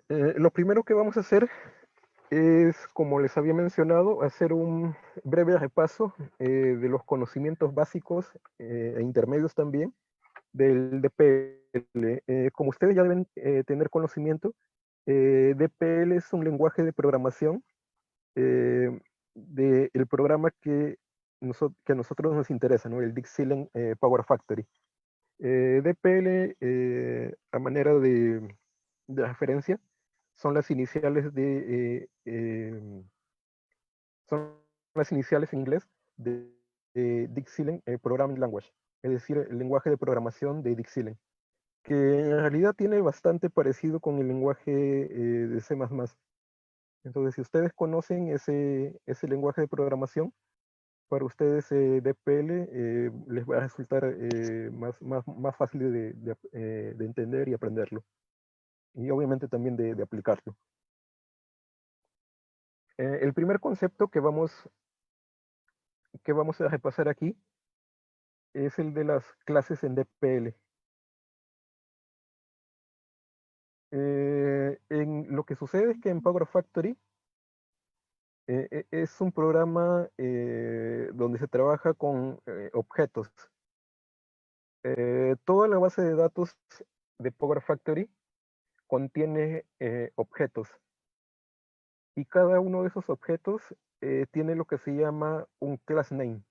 Lo primero que vamos a hacer es, como les había mencionado, hacer un breve repaso de los conocimientos básicos e intermedios también del DPL. Como ustedes ya deben tener conocimiento, DPL es un lenguaje de programación del programa que a nosotros nos interesa, ¿no? El Dixilen Power Factory. DPL, a manera de referencia, son las iniciales son las iniciales en inglés de Dixilen Programming Language, es decir, el lenguaje de programación de Dixilen, que en realidad tiene bastante parecido con el lenguaje de C++. Entonces, si ustedes conocen ese lenguaje de programación, para ustedes DPL les va a resultar más fácil de entender y aprenderlo. Y obviamente también de aplicarlo. El primer concepto que vamos a repasar aquí es el de las clases en DPL. Lo que sucede es que en Power Factory es un programa donde se trabaja con objetos. Toda la base de datos de Power Factory contiene objetos y cada uno de esos objetos tiene lo que se llama un class name.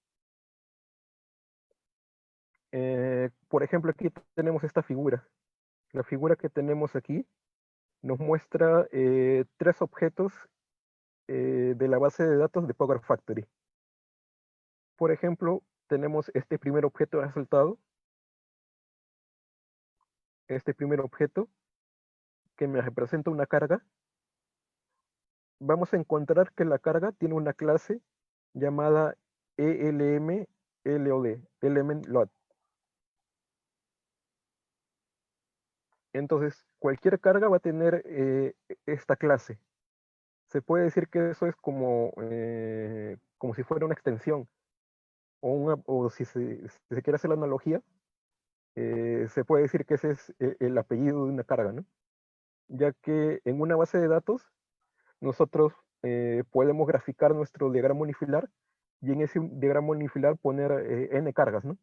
Por ejemplo, aquí tenemos esta figura. La figura que tenemos aquí nos muestra tres objetos de la base de datos de Power Factory. Por ejemplo, tenemos este primer objeto de resultado, este primer objeto que me representa una carga. Vamos a encontrar que la carga tiene una clase llamada ELMLOD, element load. Entonces, cualquier carga va a tener esta clase. Se puede decir que eso es como si fuera una extensión, o si se quiere hacer la analogía, se puede decir que ese es el apellido de una carga, ¿no? Ya que en una base de datos nosotros podemos graficar nuestro diagrama unifilar y en ese diagrama unifilar poner n cargas, ¿no?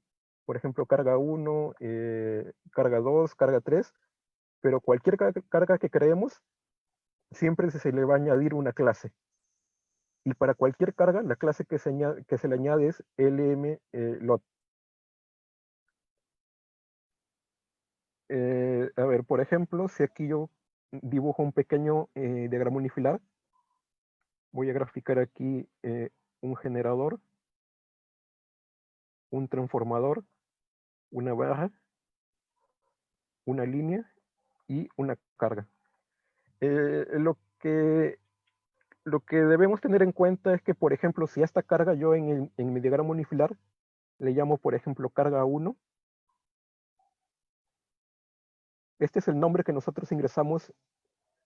Por ejemplo, carga 1, carga 2, carga 3, pero cualquier carga que creemos siempre se le va a añadir una clase. Y para cualquier carga, la clase que se le añade es lmlot. A ver, por ejemplo, si aquí yo dibujo un pequeño diagrama unifilar, voy a graficar aquí un generador, un transformador, una barra, una línea y una carga. Eh, lo, que, lo que debemos tener en cuenta es que, por ejemplo, si a esta carga yo en mi diagrama unifilar le llamo, por ejemplo, carga 1, este es el nombre que nosotros ingresamos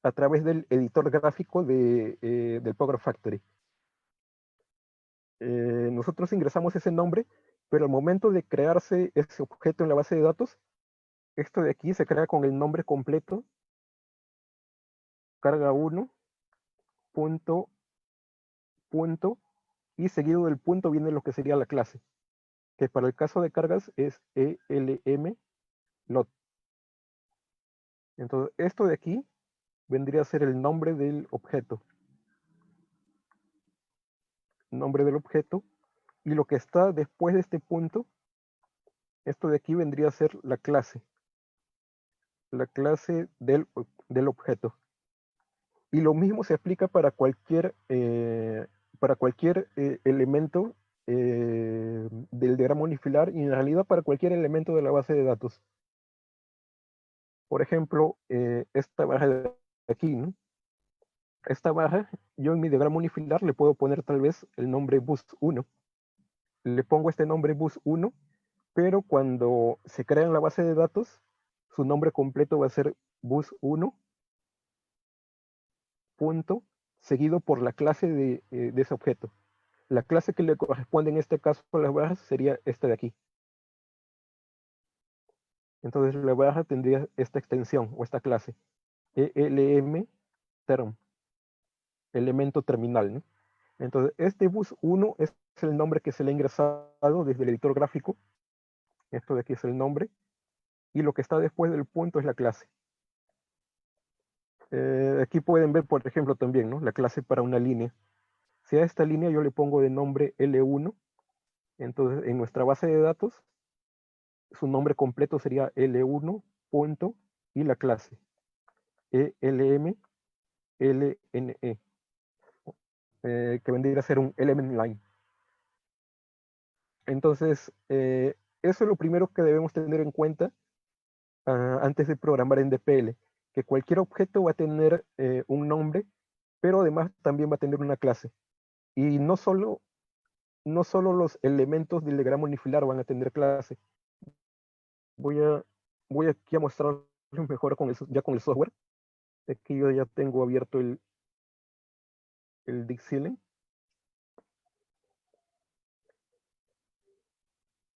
a través del editor gráfico del Power Factory. Nosotros ingresamos ese nombre, pero al momento de crearse ese objeto en la base de datos, esto de aquí se crea con el nombre completo, carga 1, punto, punto, y seguido del punto viene lo que sería la clase, que para el caso de cargas es ELM lot. Entonces, esto de aquí vendría a ser el nombre del objeto. Nombre del objeto. Y lo que está después de este punto, esto de aquí vendría a ser la clase. La clase del objeto. Y lo mismo se aplica para cualquier elemento del diagrama unifilar y en realidad para cualquier elemento de la base de datos. Por ejemplo, esta barra de aquí, ¿no? Esta barra, yo en mi diagrama unifilar le puedo poner tal vez el nombre bus1. Le pongo este nombre bus1, pero cuando se crea en la base de datos, su nombre completo va a ser bus1, punto, seguido por la clase de ese objeto. La clase que le corresponde en este caso a las barras sería esta de aquí. Entonces la barra tendría esta extensión o esta clase. ELM term, elemento terminal, ¿no? Entonces, este bus 1 es el nombre que se le ha ingresado desde el editor gráfico. Esto de aquí es el nombre. Y lo que está después del punto es la clase. Aquí pueden ver, por ejemplo, también, ¿no? La clase para una línea. Si a esta línea yo le pongo de nombre L1, entonces en nuestra base de datos, su nombre completo sería L1 punto y la clase ELM LNE, que vendría a ser un element line. Entonces, eso es lo primero que debemos tener en cuenta antes de programar en DPL, que cualquier objeto va a tener un nombre, pero además también va a tener una clase. Y no solo los elementos del diagrama unifilar van a tener clase. Voy aquí a mostrarles mejor ya con el software. Aquí yo ya tengo abierto el Dixieland.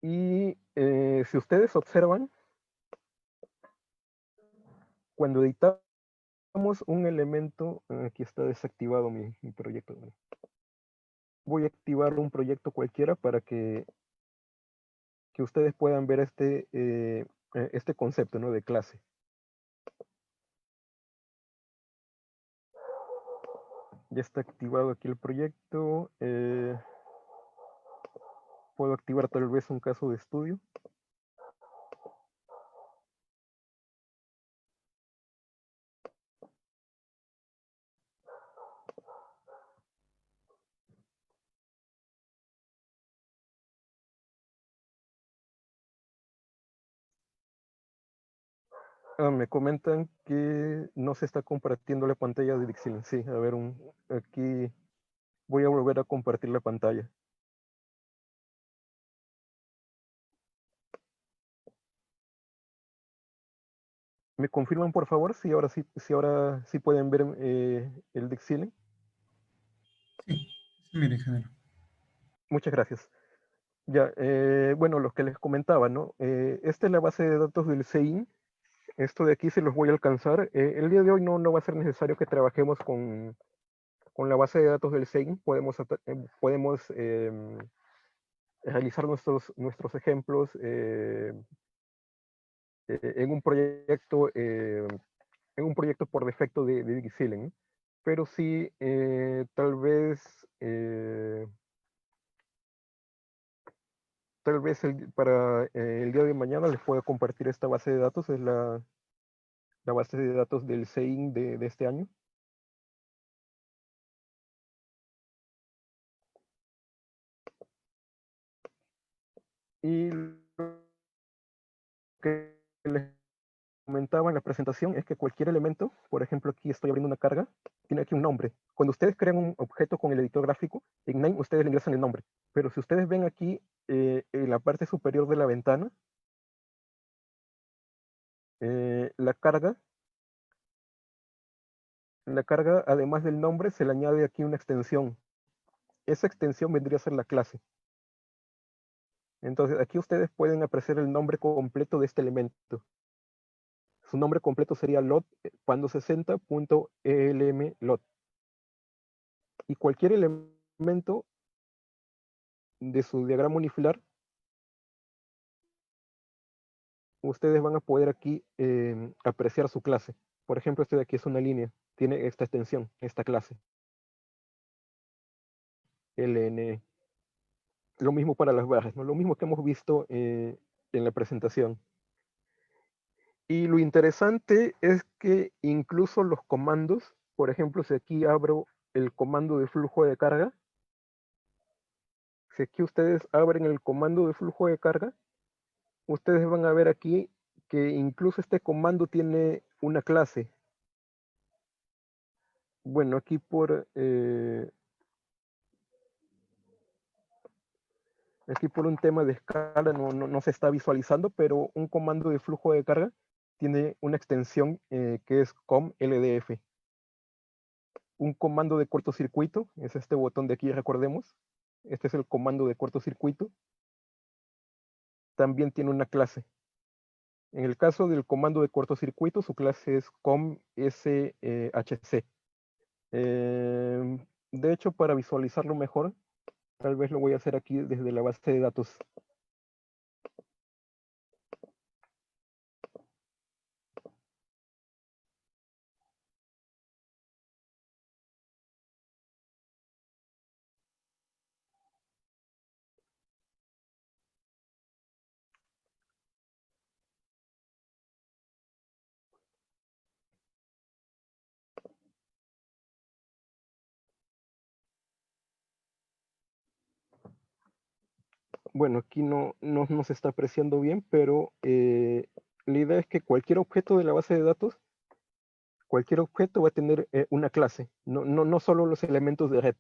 Y si ustedes observan, cuando editamos un elemento, aquí está desactivado mi proyecto. Voy a activar un proyecto cualquiera para que ustedes puedan ver este concepto, ¿no? De clase. Ya está activado aquí el proyecto. Puedo activar tal vez un caso de estudio. Me comentan que no se está compartiendo la pantalla de Dixieland. Sí, a ver, aquí voy a volver a compartir la pantalla. ¿Me confirman, por favor, si ahora sí pueden ver el Dixieland? Sí, sí, mire, ingeniero. Muchas gracias. Ya, bueno, lo que les comentaba, ¿no? Esta es la base de datos del CEIN. Esto de aquí se los voy a alcanzar. El día de hoy no va a ser necesario que trabajemos con la base de datos del CEIN. Podemos realizar nuestros ejemplos en un proyecto por defecto de Dixieland, ¿no? Pero sí, tal vez para el día de mañana les pueda compartir esta base de datos. Es la base de datos del CEIN de este año. Y lo que les comentaba en la presentación es que cualquier elemento, por ejemplo, aquí estoy abriendo una carga, tiene aquí un nombre. Cuando ustedes crean un objeto con el editor gráfico, en name ustedes le ingresan el nombre. Pero si ustedes ven aquí en la parte superior de la ventana, la carga, además del nombre, se le añade aquí una extensión. Esa extensión vendría a ser la clase. Entonces, aquí ustedes pueden apreciar el nombre completo de este elemento. Su nombre completo sería lot pando 60.elm lot. Y cualquier elemento de su diagrama unifilar, ustedes van a poder aquí apreciar su clase. Por ejemplo, este de aquí es una línea, tiene esta extensión, esta clase, LN. Lo mismo para las barras, ¿no? Lo mismo que hemos visto en la presentación. Y lo interesante es que incluso los comandos, por ejemplo, si aquí abro el comando de flujo de carga, si aquí ustedes abren el comando de flujo de carga, ustedes van a ver aquí que incluso este comando tiene una clase. Bueno, aquí por un tema de escala no se está visualizando, pero un comando de flujo de carga tiene una extensión que es com-ldf. Un comando de cortocircuito es este botón de aquí, recordemos. Este es el comando de cortocircuito. También tiene una clase. En el caso del comando de cortocircuito, su clase es comshc. De hecho, para visualizarlo mejor, tal vez lo voy a hacer aquí desde la base de datos. Bueno, aquí no se está apreciando bien, pero la idea es que cualquier objeto de la base de datos, cualquier objeto va a tener una clase, no solo los elementos de red,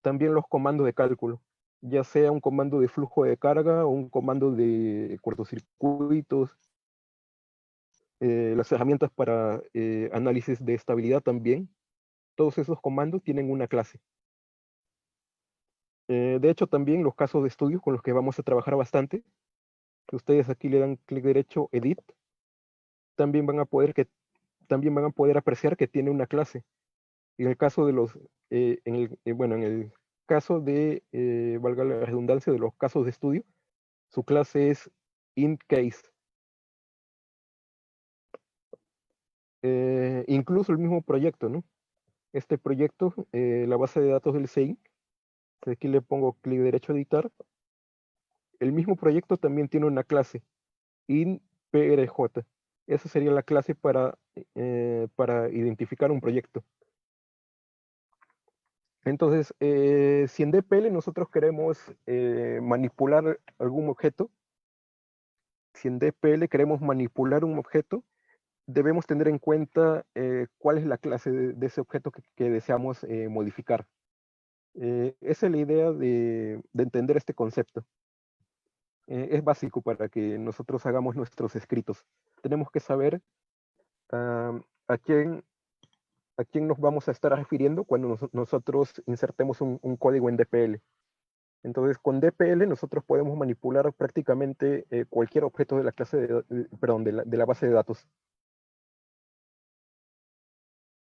también los comandos de cálculo, ya sea un comando de flujo de carga o un comando de cortocircuitos, las herramientas para análisis de estabilidad también, todos esos comandos tienen una clase. De hecho, también los casos de estudio con los que vamos a trabajar bastante, que ustedes aquí le dan clic derecho, Edit, también van a poder también van a poder apreciar que tiene una clase. En el caso de los, bueno, en el caso de, valga la redundancia, de los casos de estudio, su clase es IntCase. Incluso el mismo proyecto, ¿no? Este proyecto, la base de datos del SEIN, aquí le pongo clic derecho a editar, el mismo proyecto también tiene una clase, INPRJ. Esa sería la clase para identificar un proyecto. Entonces, si en DPL nosotros queremos manipular algún objeto, si en DPL queremos manipular un objeto, debemos tener en cuenta cuál es la clase de ese objeto que deseamos modificar. Esa es la idea de entender este concepto. Es básico para que nosotros hagamos nuestros escritos. Tenemos que saber ah, a quién, a quién nos vamos a estar refiriendo cuando nosotros insertemos un código en DPL. Entonces, con DPL nosotros podemos manipular prácticamente cualquier objeto de la clase perdón, de la base de datos.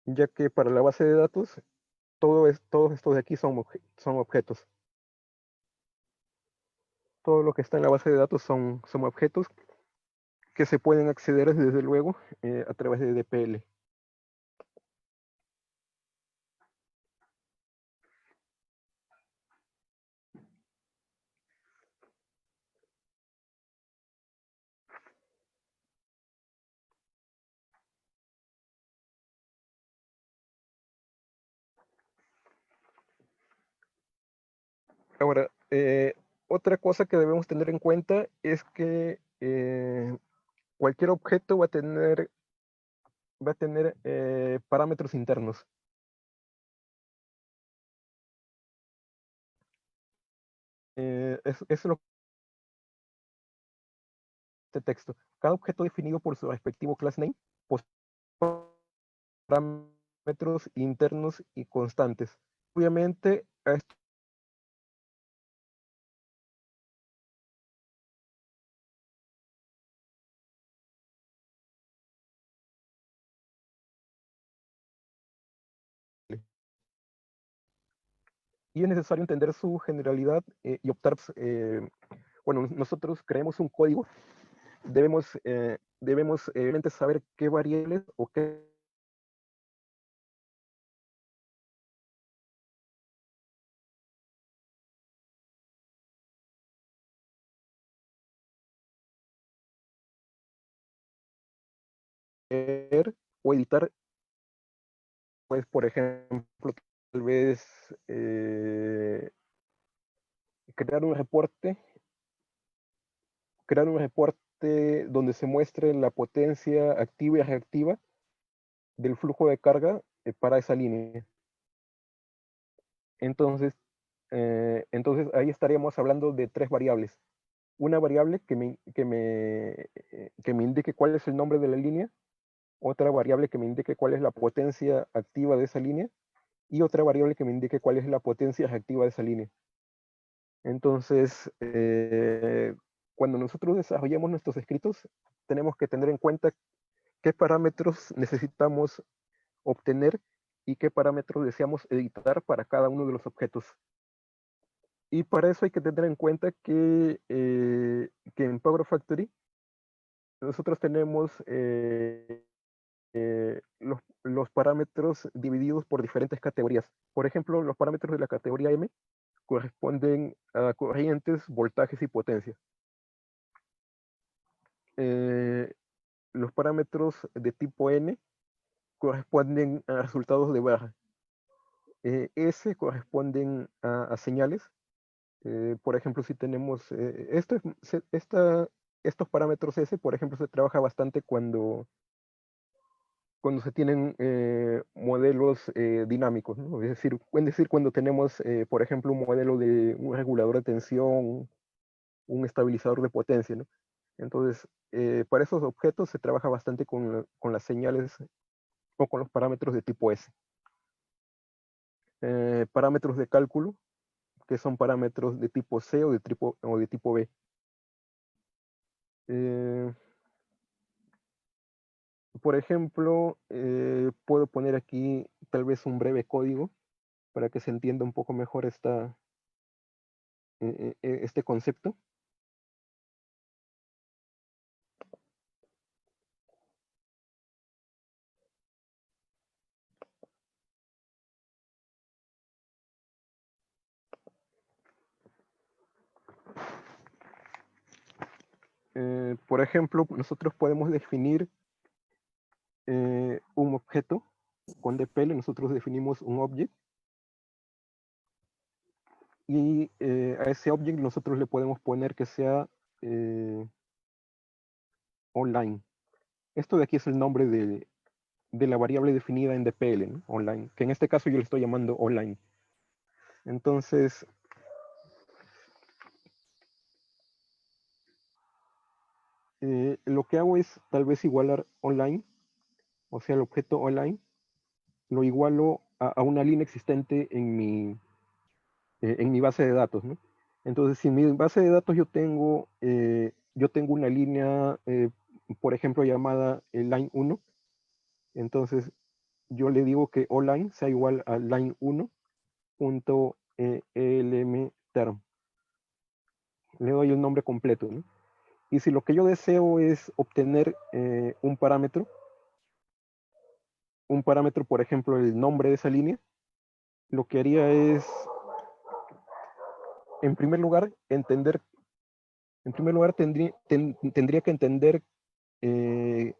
Ya que para la base de datos, todos estos de aquí son objetos. Todo lo que está en la base de datos son objetos que se pueden acceder desde luego a través de DPL. Ahora, otra cosa que debemos tener en cuenta es que cualquier objeto va a tener parámetros internos. Eso es lo que este texto. Cada objeto definido por su respectivo class name posee parámetros internos y constantes. Obviamente, a esto y es necesario entender su generalidad y optar, bueno, nosotros creemos un código, debemos obviamente saber qué variables o qué leer o editar, pues, por ejemplo, tal vez crear un reporte, donde se muestre la potencia activa y reactiva del flujo de carga para esa línea. Entonces ahí estaríamos hablando de tres variables. Una variable que me indique cuál es el nombre de la línea, otra variable que me indique cuál es la potencia activa de esa línea y otra variable que me indique cuál es la potencia reactiva de esa línea. Entonces, cuando nosotros desarrollamos nuestros escritos, tenemos que tener en cuenta qué parámetros necesitamos obtener y qué parámetros deseamos editar para cada uno de los objetos. Y para eso hay que tener en cuenta que en Power Factory nosotros tenemos los parámetros divididos por diferentes categorías. Por ejemplo, los parámetros de la categoría M corresponden a corrientes, voltajes y potencia. Los parámetros de tipo N corresponden a resultados de barra. S corresponden a señales. Por ejemplo, si tenemos estos parámetros S, por ejemplo, se trabaja bastante cuando se tienen modelos dinámicos, ¿no? Es decir, cuando tenemos, por ejemplo, un modelo de un regulador de tensión, un estabilizador de potencia, ¿no? Entonces, para esos objetos se trabaja bastante con las señales o con los parámetros de tipo S. Parámetros de cálculo, que son parámetros de tipo C o de tipo B. Por ejemplo, puedo poner aquí tal vez un breve código para que se entienda un poco mejor este concepto. Por ejemplo, nosotros podemos definir un objeto con dpl, nosotros definimos un object, y a ese object nosotros le podemos poner que sea online. Esto de aquí es el nombre de la variable definida en dpl, ¿no? Online, que en este caso yo le estoy llamando online. Entonces, lo que hago es tal vez igualar online, o sea, el objeto online, lo igualo a una línea existente en mi base de datos, ¿no? Entonces, si en mi base de datos yo tengo una línea, por ejemplo, llamada line 1, entonces yo le digo que online sea igual a line 1.elm_term. Le doy el nombre completo, ¿no? Y si lo que yo deseo es obtener un parámetro, por ejemplo, el nombre de esa línea, lo que haría es, en primer lugar, tendría que entender eh,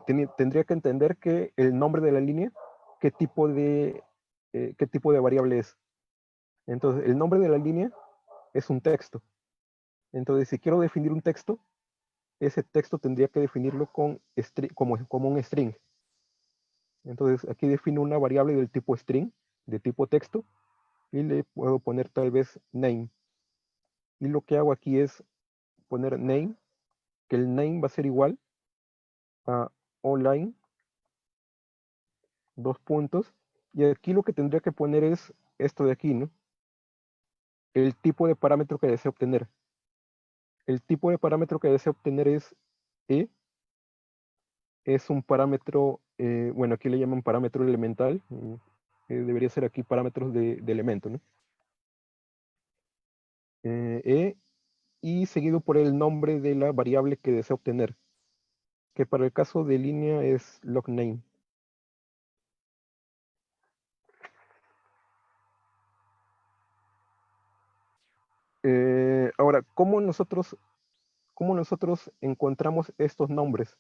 tendría que entender que el nombre de la línea, qué qué tipo de variable es. Entonces, el nombre de la línea es un texto. Entonces, si quiero definir un texto, ese texto tendría que definirlo como un string. Entonces, aquí defino una variable del tipo string, de tipo texto, y le puedo poner tal vez name. Y lo que hago aquí es poner name, que el name va a ser igual a online, dos puntos, y aquí lo que tendría que poner es esto de aquí, ¿no? El tipo de parámetro que deseo obtener. El tipo de parámetro que deseo obtener es E, es un parámetro, bueno, aquí le llaman parámetro elemental, debería ser aquí parámetros de elemento, ¿no? E, y seguido por el nombre de la variable que deseo obtener, que para el caso de línea es logname. Ahora, cómo nosotros encontramos estos nombres?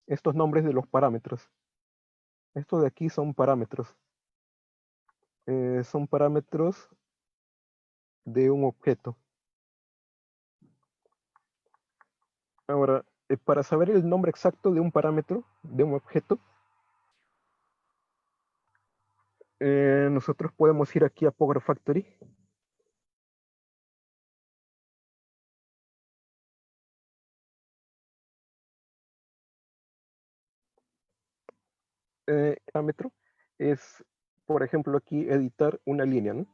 Estos nombres de los parámetros. Estos de aquí son parámetros. Son parámetros de un objeto. Ahora, para saber el nombre exacto de un parámetro, de un objeto, nosotros podemos ir aquí a Power Factory. Parámetro es, por ejemplo, aquí editar una línea, ¿no?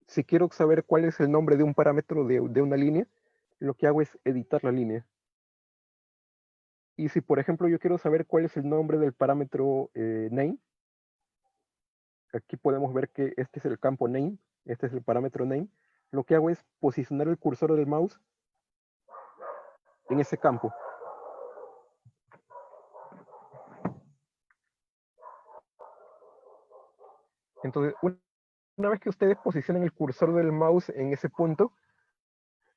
Si quiero saber cuál es el nombre de un parámetro de una línea, lo que hago es editar la línea. Y si, por ejemplo, yo quiero saber cuál es el nombre del parámetro name, aquí podemos ver que este es el campo name, este es el parámetro name. Lo que hago es posicionar el cursor del mouse en ese campo. Entonces, una vez que ustedes posicionen el cursor del mouse en ese punto,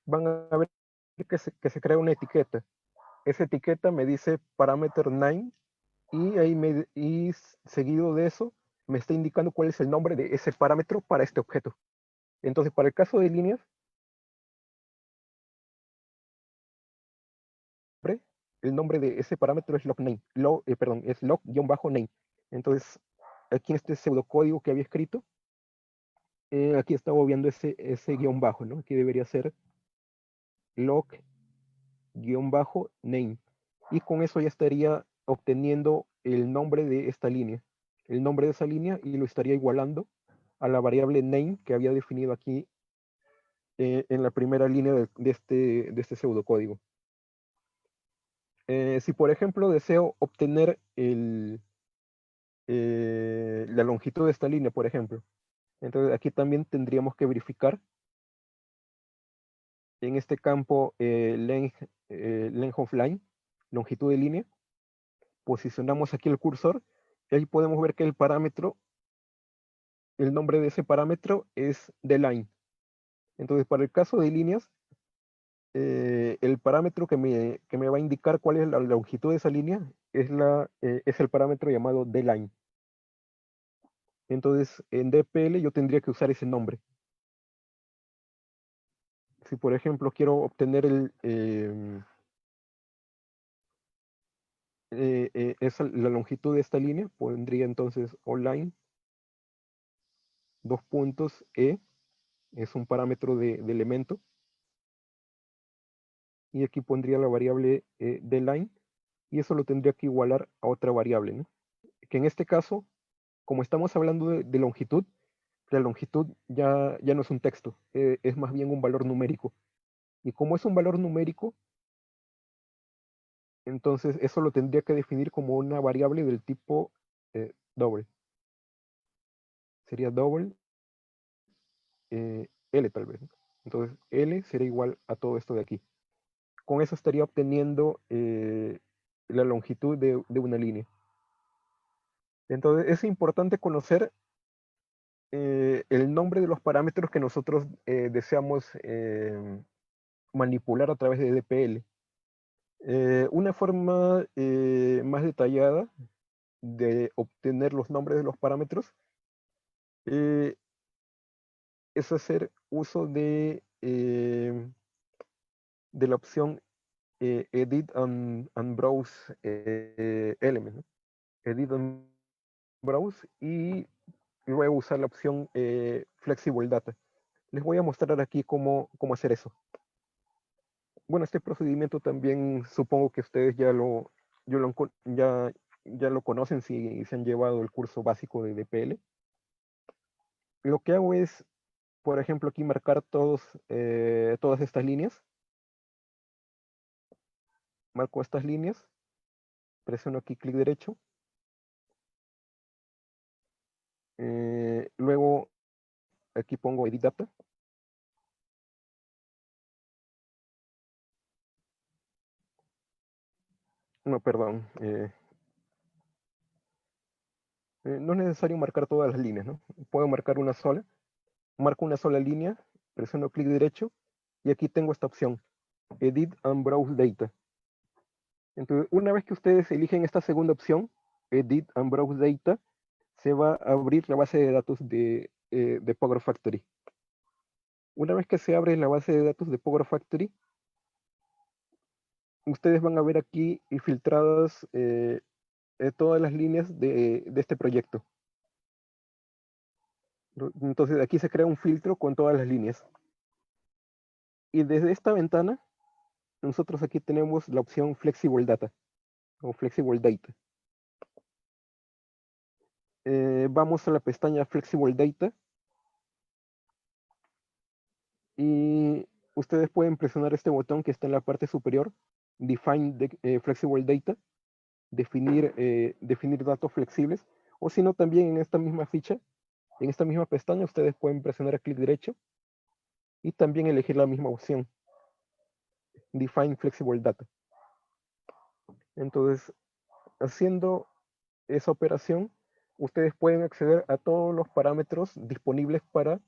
van a ver que se crea una etiqueta. Esa etiqueta me dice parameter name y, seguido de eso me está indicando cuál es el nombre de ese parámetro para este objeto. Entonces, para el caso de líneas, el nombre de ese parámetro es log_name, es log_name. Entonces, aquí en este pseudocódigo que había escrito, aquí estaba viendo ese guión bajo, ¿no? Aquí debería ser log_name. Y con eso ya estaría obteniendo el nombre de esta línea, el nombre de esa línea, y lo estaría igualando a la variable name que había definido aquí en la primera línea de este pseudocódigo. Si por ejemplo deseo obtener la longitud de esta línea, por ejemplo, entonces aquí también tendríamos que verificar en este campo length of line, longitud de línea, posicionamos aquí el cursor y ahí podemos ver que el parámetro, el nombre de ese parámetro es the_line. Entonces, para el caso de líneas, el parámetro que me va a indicar cuál es la longitud de esa línea es el parámetro llamado the_line. Entonces, en DPL yo tendría que usar ese nombre. Si, por ejemplo, quiero obtener la longitud de esta línea, pondría entonces online, dos puntos, es un parámetro de elemento, y aquí pondría la variable de line, y eso lo tendría que igualar a otra variable, ¿no? Que en este caso, como estamos hablando de longitud, la longitud ya no es un texto, es más bien un valor numérico. Y como es un valor numérico, entonces eso lo tendría que definir como una variable del tipo double. Sería double L tal vez, ¿no? Entonces L sería igual a todo esto de aquí. Con eso estaría obteniendo la longitud de una línea. Entonces es importante conocer el nombre de los parámetros que nosotros deseamos manipular a través de DPL. Una forma más detallada de obtener los nombres de los parámetros eh, es hacer uso de la opción Edit and Browse Element, ¿no? Edit and Browse, y luego usar la opción Flexible Data. Les voy a mostrar aquí cómo hacer eso. Bueno, este procedimiento también supongo que ustedes ya lo conocen si se han llevado el curso básico de DPL. Lo que hago es, por ejemplo, aquí marcar todas estas líneas. Marco estas líneas, presiono aquí clic derecho. Luego aquí pongo Edit Data. No, perdón. No es necesario marcar todas las líneas, ¿no? Puedo marcar una sola. Marco una sola línea, presiono clic derecho y aquí tengo esta opción, Edit and Browse Data. Entonces, una vez que ustedes eligen esta segunda opción, Edit and Browse Data, se va a abrir la base de datos de Power Factory. Una vez que se abre la base de datos de Power Factory, ustedes van a ver aquí filtradas todas las líneas de este proyecto. Entonces aquí se crea un filtro con todas las líneas. Y desde esta ventana, nosotros aquí tenemos la opción Flexible Data o Flexible Data. Vamos a la pestaña Flexible Data y ustedes pueden presionar este botón que está en la parte superior define flexible data, definir datos flexibles, o si no, también en esta misma ficha, en esta misma pestaña, ustedes pueden presionar clic derecho y también elegir la misma opción, define flexible data. Entonces, haciendo esa operación, ustedes pueden acceder a todos los parámetros disponibles para,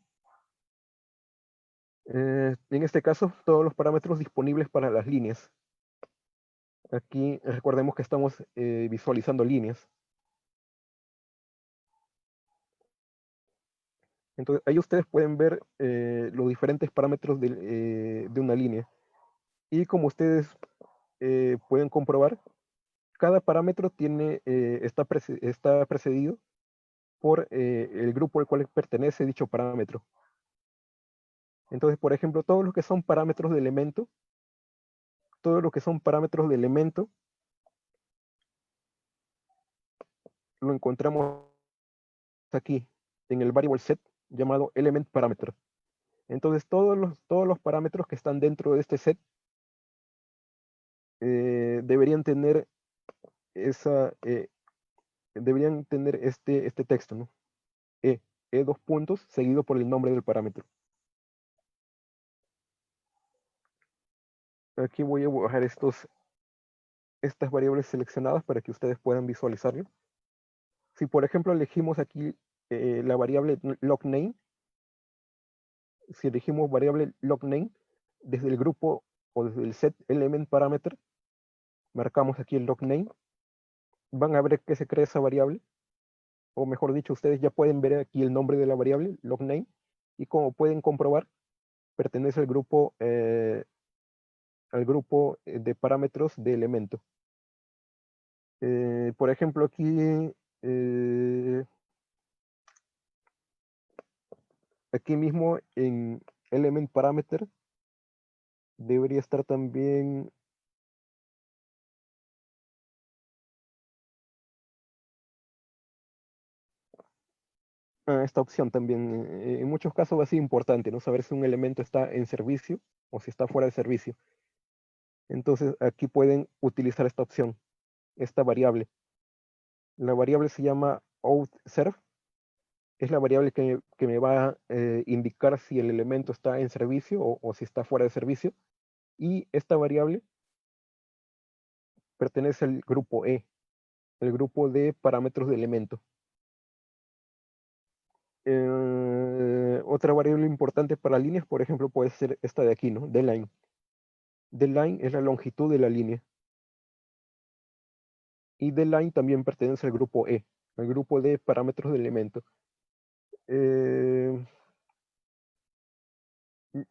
en este caso, todos los parámetros disponibles para las líneas. Aquí recordemos que estamos visualizando líneas. Entonces, ahí ustedes pueden ver los diferentes parámetros de una línea. Y como ustedes pueden comprobar, cada parámetro está precedido por el grupo al cual pertenece dicho parámetro. Entonces, por ejemplo, todos los que son parámetros de elemento, lo encontramos aquí en el variable set llamado element parameter. Entonces, todos los parámetros que están dentro de este set deberían tener este texto, ¿no? Dos puntos seguido por el nombre del parámetro. Aquí voy a bajar estas variables seleccionadas para que ustedes puedan visualizarlo. Si por ejemplo elegimos aquí la variable logname, si elegimos variable logname desde el grupo o desde el set element parameter, marcamos aquí el logname, van a ver que se crea esa variable, o mejor dicho, ustedes ya pueden ver aquí el nombre de la variable logname, y como pueden comprobar, pertenece al grupo de parámetros de elemento. Por ejemplo, aquí mismo en element parameter debería estar también esta opción también. En muchos casos va a ser importante, ¿no? Saber si un elemento está en servicio o si está fuera de servicio. Entonces aquí pueden utilizar esta opción, esta variable. La variable se llama outServe. Es la variable que me va a indicar si el elemento está en servicio o si está fuera de servicio. Y esta variable pertenece al grupo E, el grupo de parámetros de elemento. Otra variable importante para líneas, por ejemplo, puede ser esta de aquí, ¿no? Dline. Dline es la longitud de la línea. Y dline también pertenece al grupo E, al grupo de parámetros de elemento.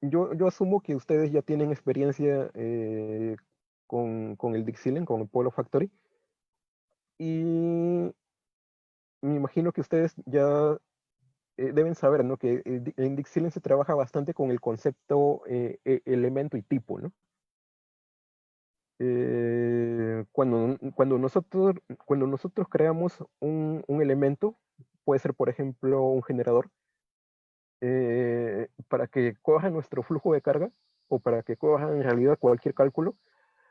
Yo asumo que ustedes ya tienen experiencia con el Dixilen, con el Polo Factory. Y me imagino que ustedes ya deben saber, ¿no? Que en Dixilen se trabaja bastante con el concepto elemento y tipo, ¿no? Cuando nosotros creamos un elemento, puede ser, por ejemplo, un generador, para que coja nuestro flujo de carga o para que coja en realidad cualquier cálculo,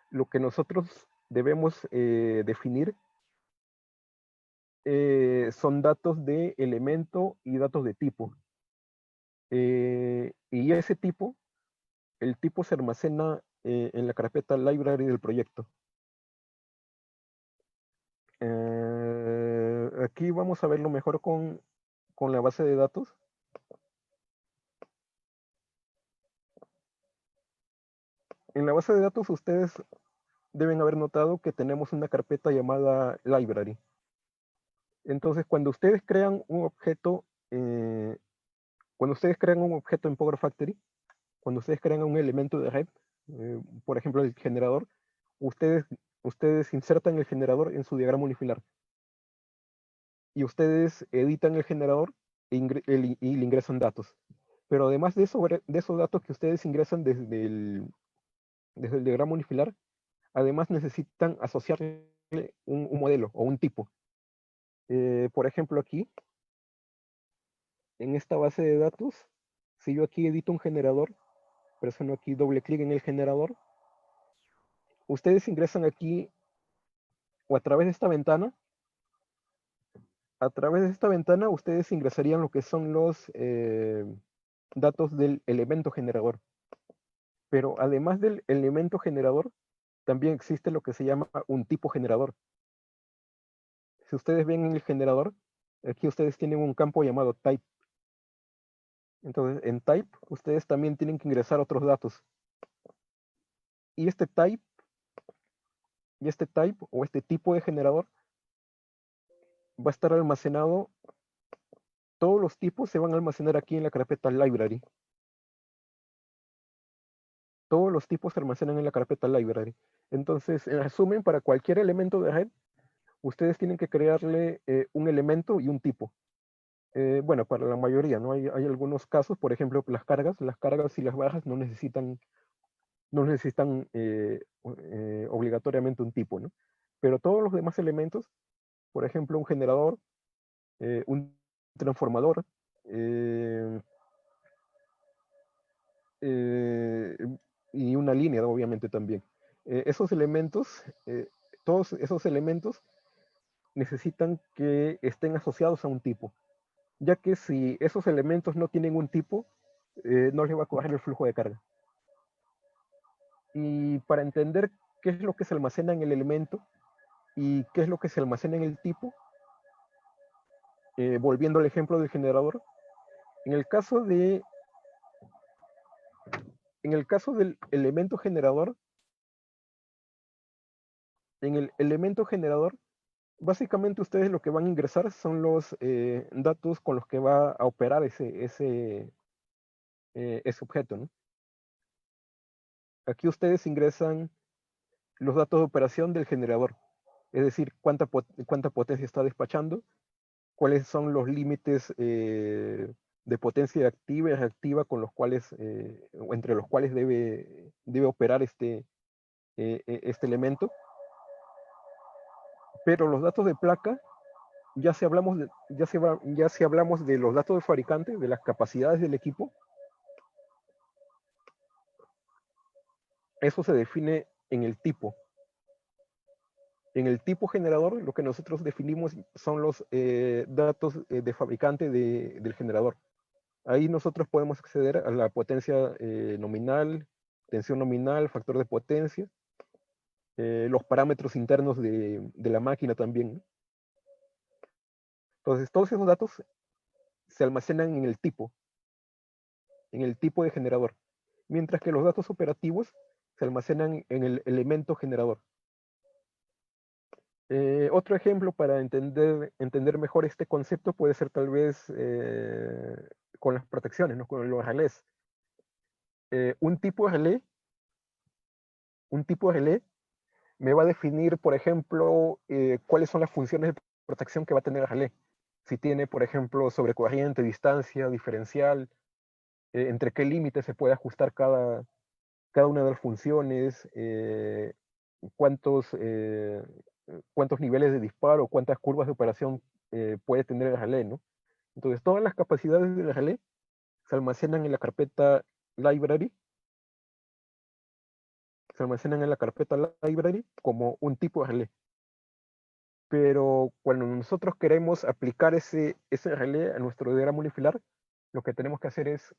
lo que nosotros debemos definir son datos de elemento y datos de tipo. Y ese tipo, el tipo se almacena en la carpeta library del proyecto. Aquí vamos a verlo mejor con la base de datos. En la base de datos ustedes deben haber notado que tenemos una carpeta llamada library. Entonces, eh, cuando ustedes crean un objeto en Power Factory, cuando ustedes crean un elemento de red, por ejemplo el generador, ustedes, ustedes insertan el generador en su diagrama unifilar y ustedes editan el generador y le ingresan datos. Pero además de esos datos que ustedes ingresan desde el diagrama unifilar, además necesitan asociarle un modelo o un tipo. Por ejemplo, aquí, en esta base de datos, si yo aquí edito un generador, presiono aquí doble clic en el generador, ustedes ingresan aquí o a través de esta ventana. A través de esta ventana ustedes ingresarían lo que son los datos del elemento generador. Pero además del elemento generador, también existe lo que se llama un tipo generador. Si ustedes ven en el generador, aquí ustedes tienen un campo llamado type. Entonces, en type, ustedes también tienen que ingresar otros datos. Y este type o este tipo de generador va a estar almacenado, todos los tipos se van a almacenar aquí en la carpeta library. Todos los tipos se almacenan en la carpeta library. Entonces, en resumen, para cualquier elemento de red, ustedes tienen que crearle un elemento y un tipo. Bueno, para la mayoría, ¿no? Hay algunos casos, por ejemplo, las cargas y las bajas no necesitan obligatoriamente un tipo, ¿no? Pero todos los demás elementos, por ejemplo, un generador, un transformador, eh, eh, y una línea, obviamente también. Esos elementos, todos esos elementos necesitan que estén asociados a un tipo, ya que si esos elementos no tienen un tipo, no les va a correr el flujo de carga. Y para entender qué es lo que se almacena en el elemento y qué es lo que se almacena en el tipo, volviendo al ejemplo del generador, en el caso de, en el caso del elemento generador, en el elemento generador, básicamente ustedes lo que van a ingresar son los datos con los que va a operar ese objeto, ¿no? Aquí ustedes ingresan los datos de operación del generador, es decir, cuánta potencia está despachando, cuáles son los límites de potencia activa y reactiva con los cuales, o entre los cuales debe operar este elemento. Pero los datos de placa, ya si hablamos de los datos del fabricante, de las capacidades del equipo, eso se define en el tipo. En el tipo generador, lo que nosotros definimos son los datos de fabricante del generador. Ahí nosotros podemos acceder a la potencia nominal, tensión nominal, factor de potencia, los parámetros internos de la máquina también, ¿no? Entonces, todos esos datos se almacenan en el tipo de generador, mientras que los datos operativos se almacenan en el elemento generador. Otro ejemplo para entender mejor este concepto puede ser tal vez con las protecciones, ¿no? Con los relés. Un tipo de relé, me va a definir, por ejemplo, cuáles son las funciones de protección que va a tener el relé. Si tiene, por ejemplo, sobrecorriente, distancia, diferencial, entre qué límites se puede ajustar cada una de las funciones, cuántos, cuántos niveles de disparo, cuántas curvas de operación puede tener el relé, ¿no? Entonces, todas las capacidades del relé se almacenan en la carpeta library, como un tipo de relé. Pero cuando nosotros queremos aplicar ese relé a nuestro diagrama unifilar, lo que tenemos que hacer es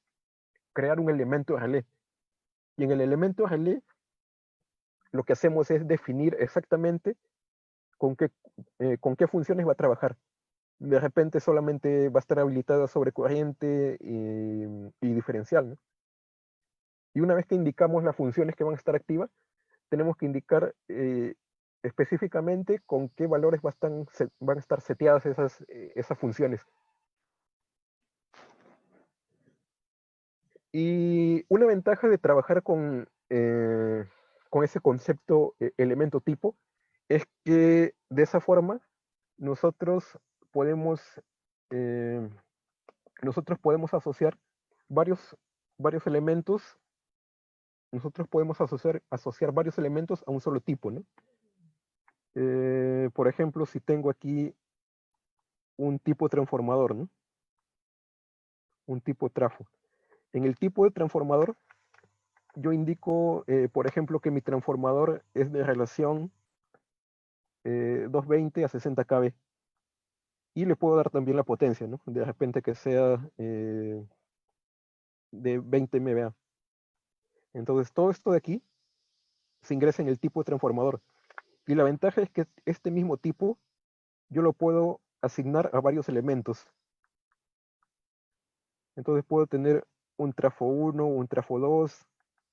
crear un elemento de relé. Y en el elemento de relé, lo que hacemos es definir exactamente con con qué funciones va a trabajar. De repente solamente va a estar habilitada sobrecorriente y diferencial, ¿no? Y una vez que indicamos las funciones que van a estar activas, tenemos que indicar específicamente con qué valores van a estar seteadas esas funciones. Y una ventaja de trabajar con ese concepto elemento tipo es que de esa forma nosotros podemos, eh, nosotros podemos asociar varios, varios elementos, asociar varios elementos a un solo tipo, ¿no? Por ejemplo, si tengo aquí un tipo transformador, ¿no? Un tipo trafo. En el tipo de transformador yo indico, por ejemplo, que mi transformador es de relación 220 a 60 kb. Y le puedo dar también la potencia, ¿no? De repente que sea de 20 MVA. Entonces, todo esto de aquí se ingresa en el tipo de transformador. Y la ventaja es que este mismo tipo yo lo puedo asignar a varios elementos. Entonces puedo tener un trafo 1, un trafo 2,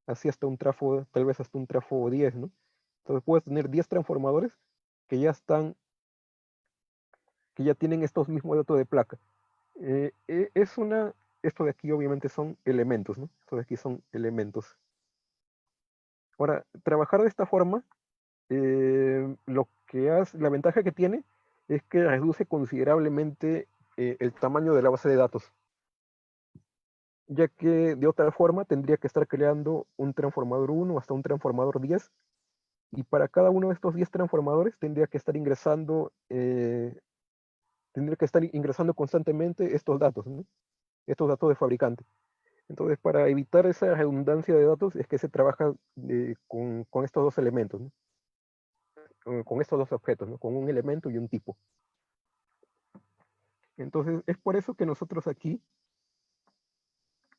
así hasta un trafo, tal vez hasta un trafo 10, ¿no? Entonces puedo tener 10 transformadores que ya están, que ya tienen estos mismos datos de placa. Es una, esto de aquí obviamente son elementos, ¿no? Esto de aquí son elementos. Ahora, trabajar de esta forma, lo que hace, la ventaja que tiene es que reduce considerablemente el tamaño de la base de datos, ya que de otra forma tendría que estar creando un transformador 1 hasta un transformador 10, y para cada uno de estos 10 transformadores tendría que estar ingresando constantemente estos datos, ¿no? Estos datos de fabricante. Entonces, para evitar esa redundancia de datos es que se trabaja con estos dos elementos, ¿no? Con estos dos objetos, ¿no? Con un elemento y un tipo. Entonces, es por eso que nosotros aquí,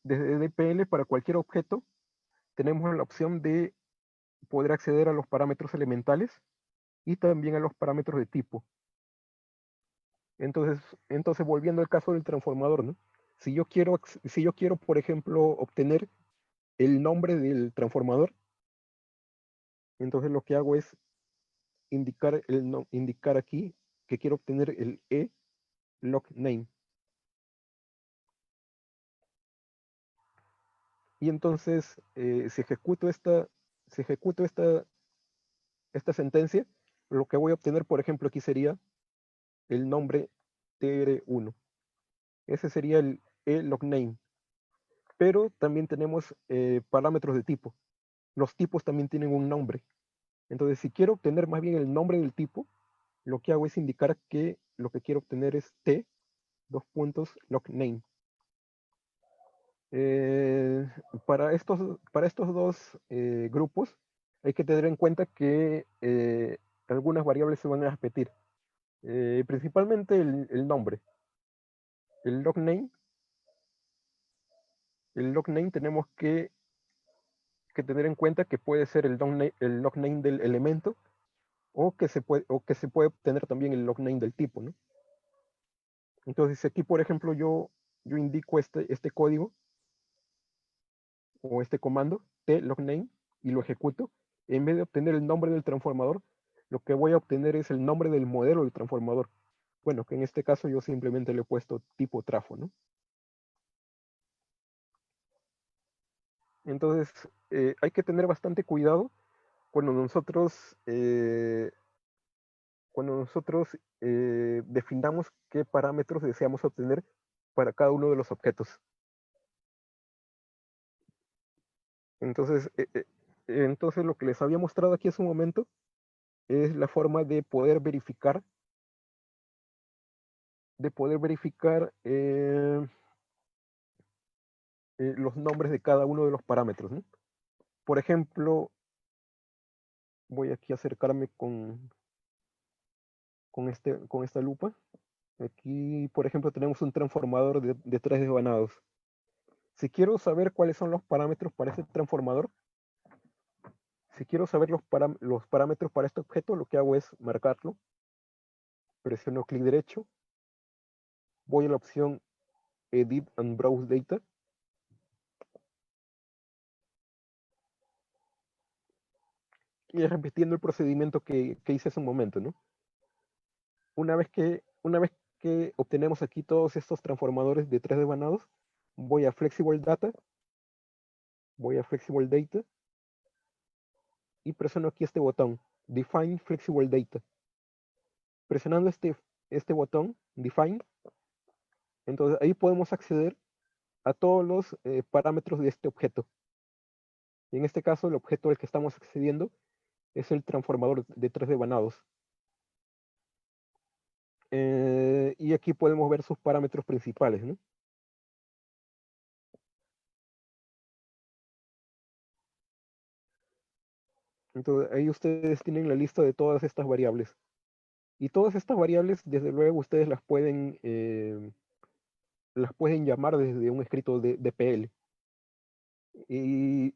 desde DPL, para cualquier objeto, tenemos la opción de poder acceder a los parámetros elementales y también a los parámetros de tipo. Entonces volviendo al caso del transformador, ¿no? Si yo quiero, por ejemplo, obtener el nombre del transformador, entonces lo que hago es indicar aquí que quiero obtener el log name. Y entonces, si ejecuto esta sentencia, lo que voy a obtener, por ejemplo, aquí sería el nombre tr1. Ese sería el log name. Pero también tenemos parámetros de tipo. Los tipos también tienen un nombre. Entonces, si quiero obtener más bien el nombre del tipo, lo que hago es indicar que lo que quiero obtener es t, log name. Eh, para estos dos grupos hay que tener en cuenta que algunas variables se van a repetir, principalmente el nombre. El log name, el log name tenemos que tener en cuenta que puede ser el log name del elemento o que se puede obtener también el log name del tipo, ¿no? Entonces, si aquí, por ejemplo, yo indico este código o este comando, tlogname, y lo ejecuto, en vez de obtener el nombre del transformador, lo que voy a obtener es el nombre del modelo del transformador. Bueno, que en este caso yo simplemente le he puesto tipo trafo, ¿no? Entonces, hay que tener bastante cuidado cuando nosotros definamos qué parámetros deseamos obtener para cada uno de los objetos. Entonces, entonces lo que les había mostrado aquí hace un momento es la forma de poder verificar los nombres de cada uno de los parámetros, ¿no? Por ejemplo, voy aquí a acercarme con esta lupa. Aquí, por ejemplo, tenemos un transformador de 3 desvanados. Si quiero saber cuáles son los parámetros para este transformador, si quiero saber los parámetros para este objeto, lo que hago es marcarlo, presiono clic derecho, voy a la opción Edit and Browse Data, y repitiendo el procedimiento que hice hace un momento, ¿no? Una vez que obtenemos aquí todos estos transformadores de 3 desvanados, voy a Flexible Data, voy a Flexible Data y presiono aquí este botón, Define Flexible Data. Presionando este botón, Define, entonces ahí podemos acceder a todos los parámetros de este objeto. Y en este caso, el objeto al que estamos accediendo es el transformador de 3 desvanados. Y aquí podemos ver sus parámetros principales, ¿no? Entonces ahí ustedes tienen la lista de todas estas variables. Y todas estas variables, desde luego, ustedes las pueden llamar desde un escrito de DPL. Y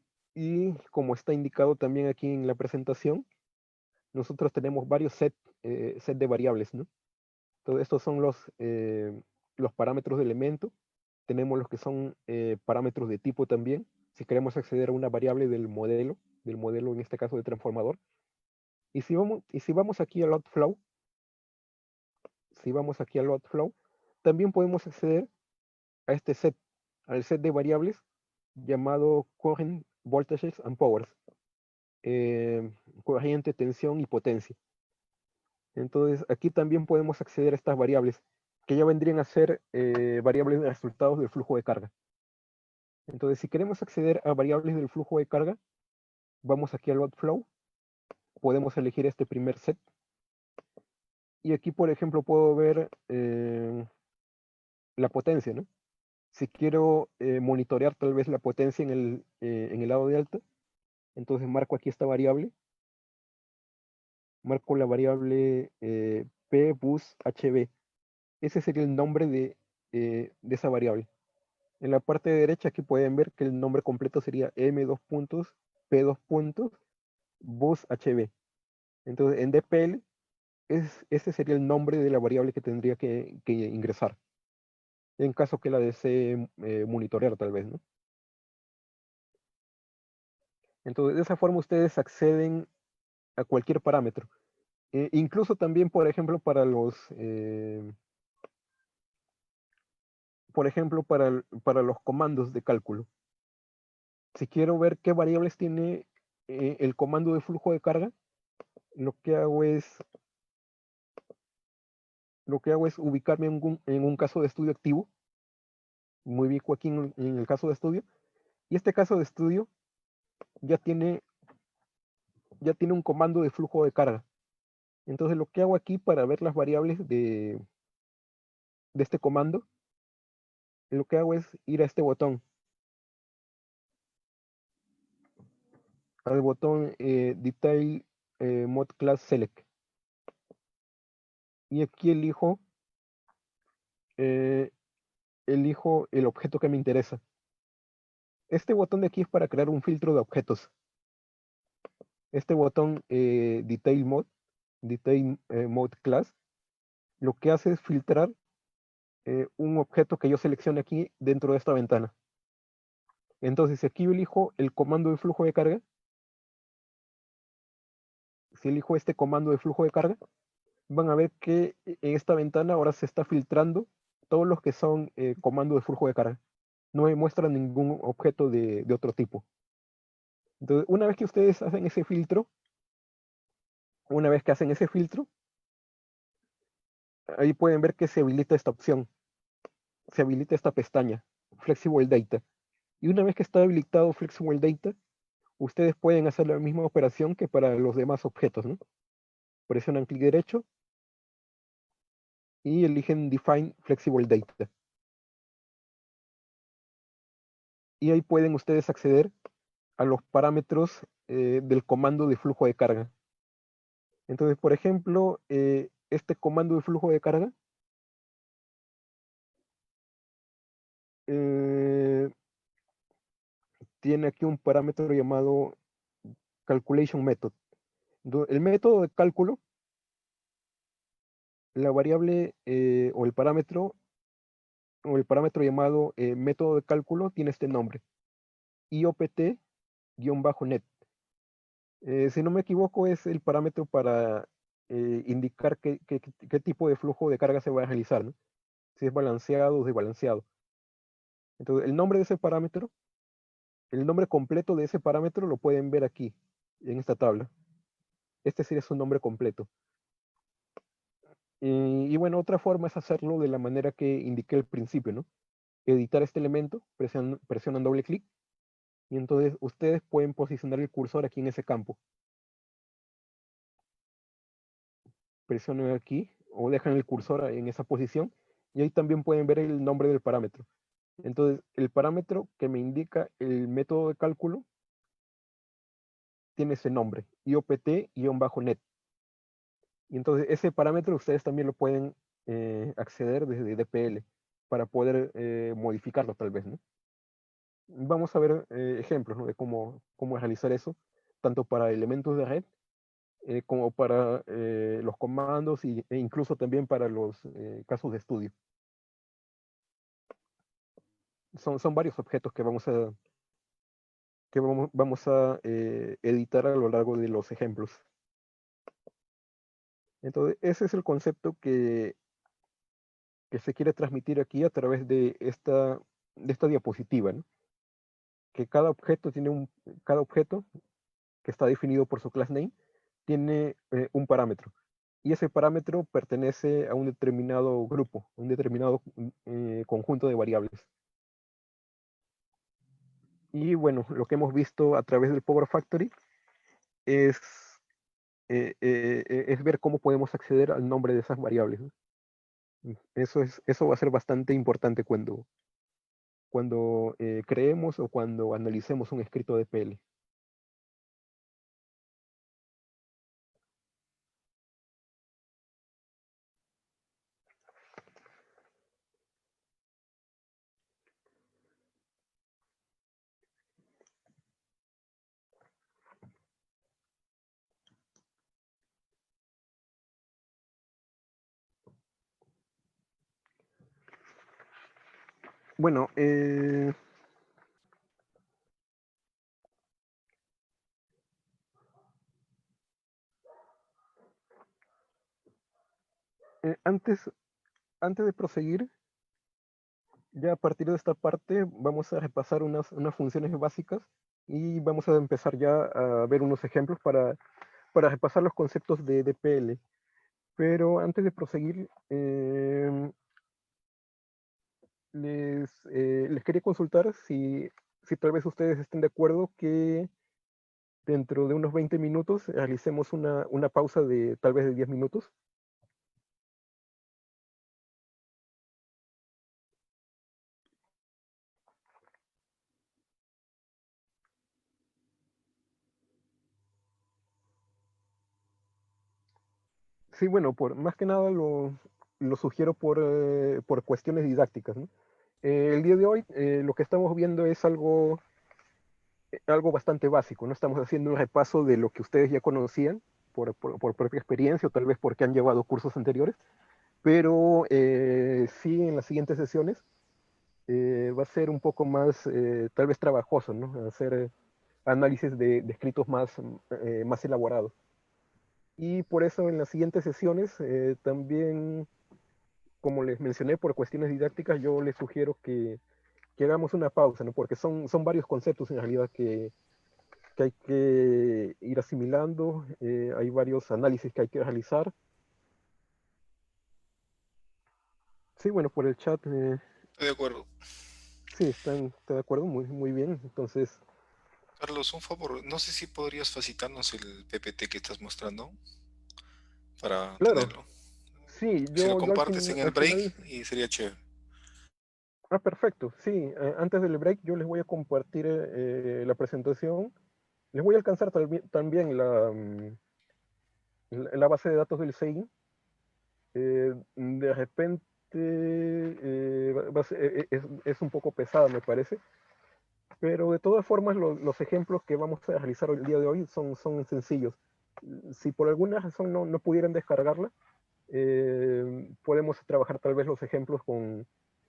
como está indicado también aquí en la presentación, nosotros tenemos varios set de variables, ¿no? Entonces estos son los parámetros de elemento. Tenemos los que son parámetros de tipo también. Si queremos acceder a una variable del modelo en este caso de transformador. Y si vamos aquí a loadflow, también podemos acceder a este set, al set de variables llamado current, voltages and powers, corriente, tensión y potencia. Entonces aquí también podemos acceder a estas variables, que ya vendrían a ser variables de resultados del flujo de carga. Entonces si queremos acceder a variables del flujo de carga, vamos aquí a loadflow, podemos elegir este primer set, y aquí por ejemplo puedo ver la potencia, ¿no? Si quiero monitorear tal vez la potencia en el lado de alta, entonces marco aquí esta variable, marco la variable pbus.hb. Ese sería el nombre de esa variable. En la parte de derecha aquí pueden ver que el nombre completo sería m2.p2.bushb. Entonces en dpl ese sería el nombre de la variable que tendría que ingresar, en caso que la desee monitorear tal vez, ¿no? Entonces de esa forma ustedes acceden a cualquier parámetro. Incluso también, por ejemplo, para los comandos de cálculo. Si quiero ver qué variables tiene el comando de flujo de carga, lo que hago es, ubicarme en un caso de estudio activo. Me ubico aquí en el caso de estudio. Y este caso de estudio ya tiene, un comando de flujo de carga. Entonces lo que hago aquí para ver las variables de este comando, lo que hago es ir a este botón, al botón Detail Mod Class Select. Y aquí eh, elijo el objeto que me interesa. Este botón de aquí es para crear un filtro de objetos. Este botón Detail Mode Class, lo que hace es filtrar un objeto que yo seleccione aquí dentro de esta ventana. Entonces, si aquí yo elijo el comando de flujo de carga, si elijo este comando de flujo de carga, van a ver que en esta ventana ahora se está filtrando todos los que son comandos de flujo de carga. No me muestra ningún objeto de otro tipo. Entonces, una vez que ustedes hacen ese filtro, ahí pueden ver que se habilita esta opción, se habilita esta pestaña, Flexible Data. Y una vez que está habilitado Flexible Data, ustedes pueden hacer la misma operación que para los demás objetos, ¿no? Presionan clic derecho y eligen Define Flexible Data. Y ahí pueden ustedes acceder a los parámetros del comando de flujo de carga. Entonces, por ejemplo, este comando de flujo de carga eh, tiene aquí un parámetro llamado Calculation Method. Entonces, el método de cálculo, la variable o el parámetro llamado método de cálculo tiene este nombre, IOPT-net. Si no me equivoco, es el parámetro para indicar qué tipo de flujo de carga se va a realizar, ¿no? Si es balanceado o desbalanceado. Entonces, el nombre completo de ese parámetro lo pueden ver aquí, en esta tabla. Este sería su nombre completo. Y bueno, otra forma es hacerlo de la manera que indiqué al principio, ¿no? Editar este elemento, presionan doble clic, y entonces ustedes pueden posicionar el cursor aquí en ese campo. Presionan aquí o dejan el cursor en esa posición y ahí también pueden ver el nombre del parámetro. Entonces, el parámetro que me indica el método de cálculo tiene ese nombre, IOPT-net. Y entonces ese parámetro ustedes también lo pueden acceder desde DPL para poder modificarlo tal vez, ¿no? Vamos a ver ejemplos, ¿no? De cómo realizar eso, tanto para elementos de red como para los comandos e incluso también para los casos de estudio. Son varios objetos que vamos a editar a lo largo de los ejemplos. Entonces, ese es el concepto que se quiere transmitir aquí a través de esta diapositiva, ¿no? Que cada objeto que está definido por su class name tiene un parámetro. Y ese parámetro pertenece a un determinado grupo, un determinado conjunto de variables. Y bueno, lo que hemos visto a través del Power Factory es, es ver cómo podemos acceder al nombre de esas variables, ¿no? Eso va a ser bastante importante cuando creemos o cuando analicemos un escrito de PL. Bueno, antes de proseguir, ya a partir de esta parte vamos a repasar unas funciones básicas y vamos a empezar ya a ver unos ejemplos para repasar los conceptos de DPL. Pero antes de proseguir, les quería consultar si tal vez ustedes estén de acuerdo que dentro de unos 20 minutos realicemos una pausa de tal vez de 10 minutos. Sí, bueno, más que nada lo sugiero por cuestiones didácticas, ¿no? El día de hoy lo que estamos viendo es algo bastante básico, ¿no? Estamos haciendo un repaso de lo que ustedes ya conocían por propia experiencia o tal vez porque han llevado cursos anteriores, pero sí en las siguientes sesiones va a ser un poco más, tal vez trabajoso, ¿no? Hacer análisis de escritos más elaborados. Y por eso en las siguientes sesiones también, como les mencioné, por cuestiones didácticas, yo les sugiero que hagamos una pausa, ¿no? Porque son varios conceptos en realidad que hay que ir asimilando, hay varios análisis que hay que realizar. Sí, bueno, por el chat, Estoy de acuerdo. sí, está de acuerdo, muy, muy bien. Entonces, Carlos, un favor, no sé si podrías facilitarnos el PPT que estás mostrando para claro, tenerlo. sí, Si lo yo compartes en el al break, final, y sería chévere. perfecto, sí, antes del break yo les voy a compartir la presentación. Les voy a alcanzar también la base de datos del SEIN. De repente es un poco pesada, me parece, pero de todas formas los ejemplos que vamos a realizar el día de hoy son sencillos. Si por alguna razón no pudieran descargarla, podemos trabajar tal vez los ejemplos con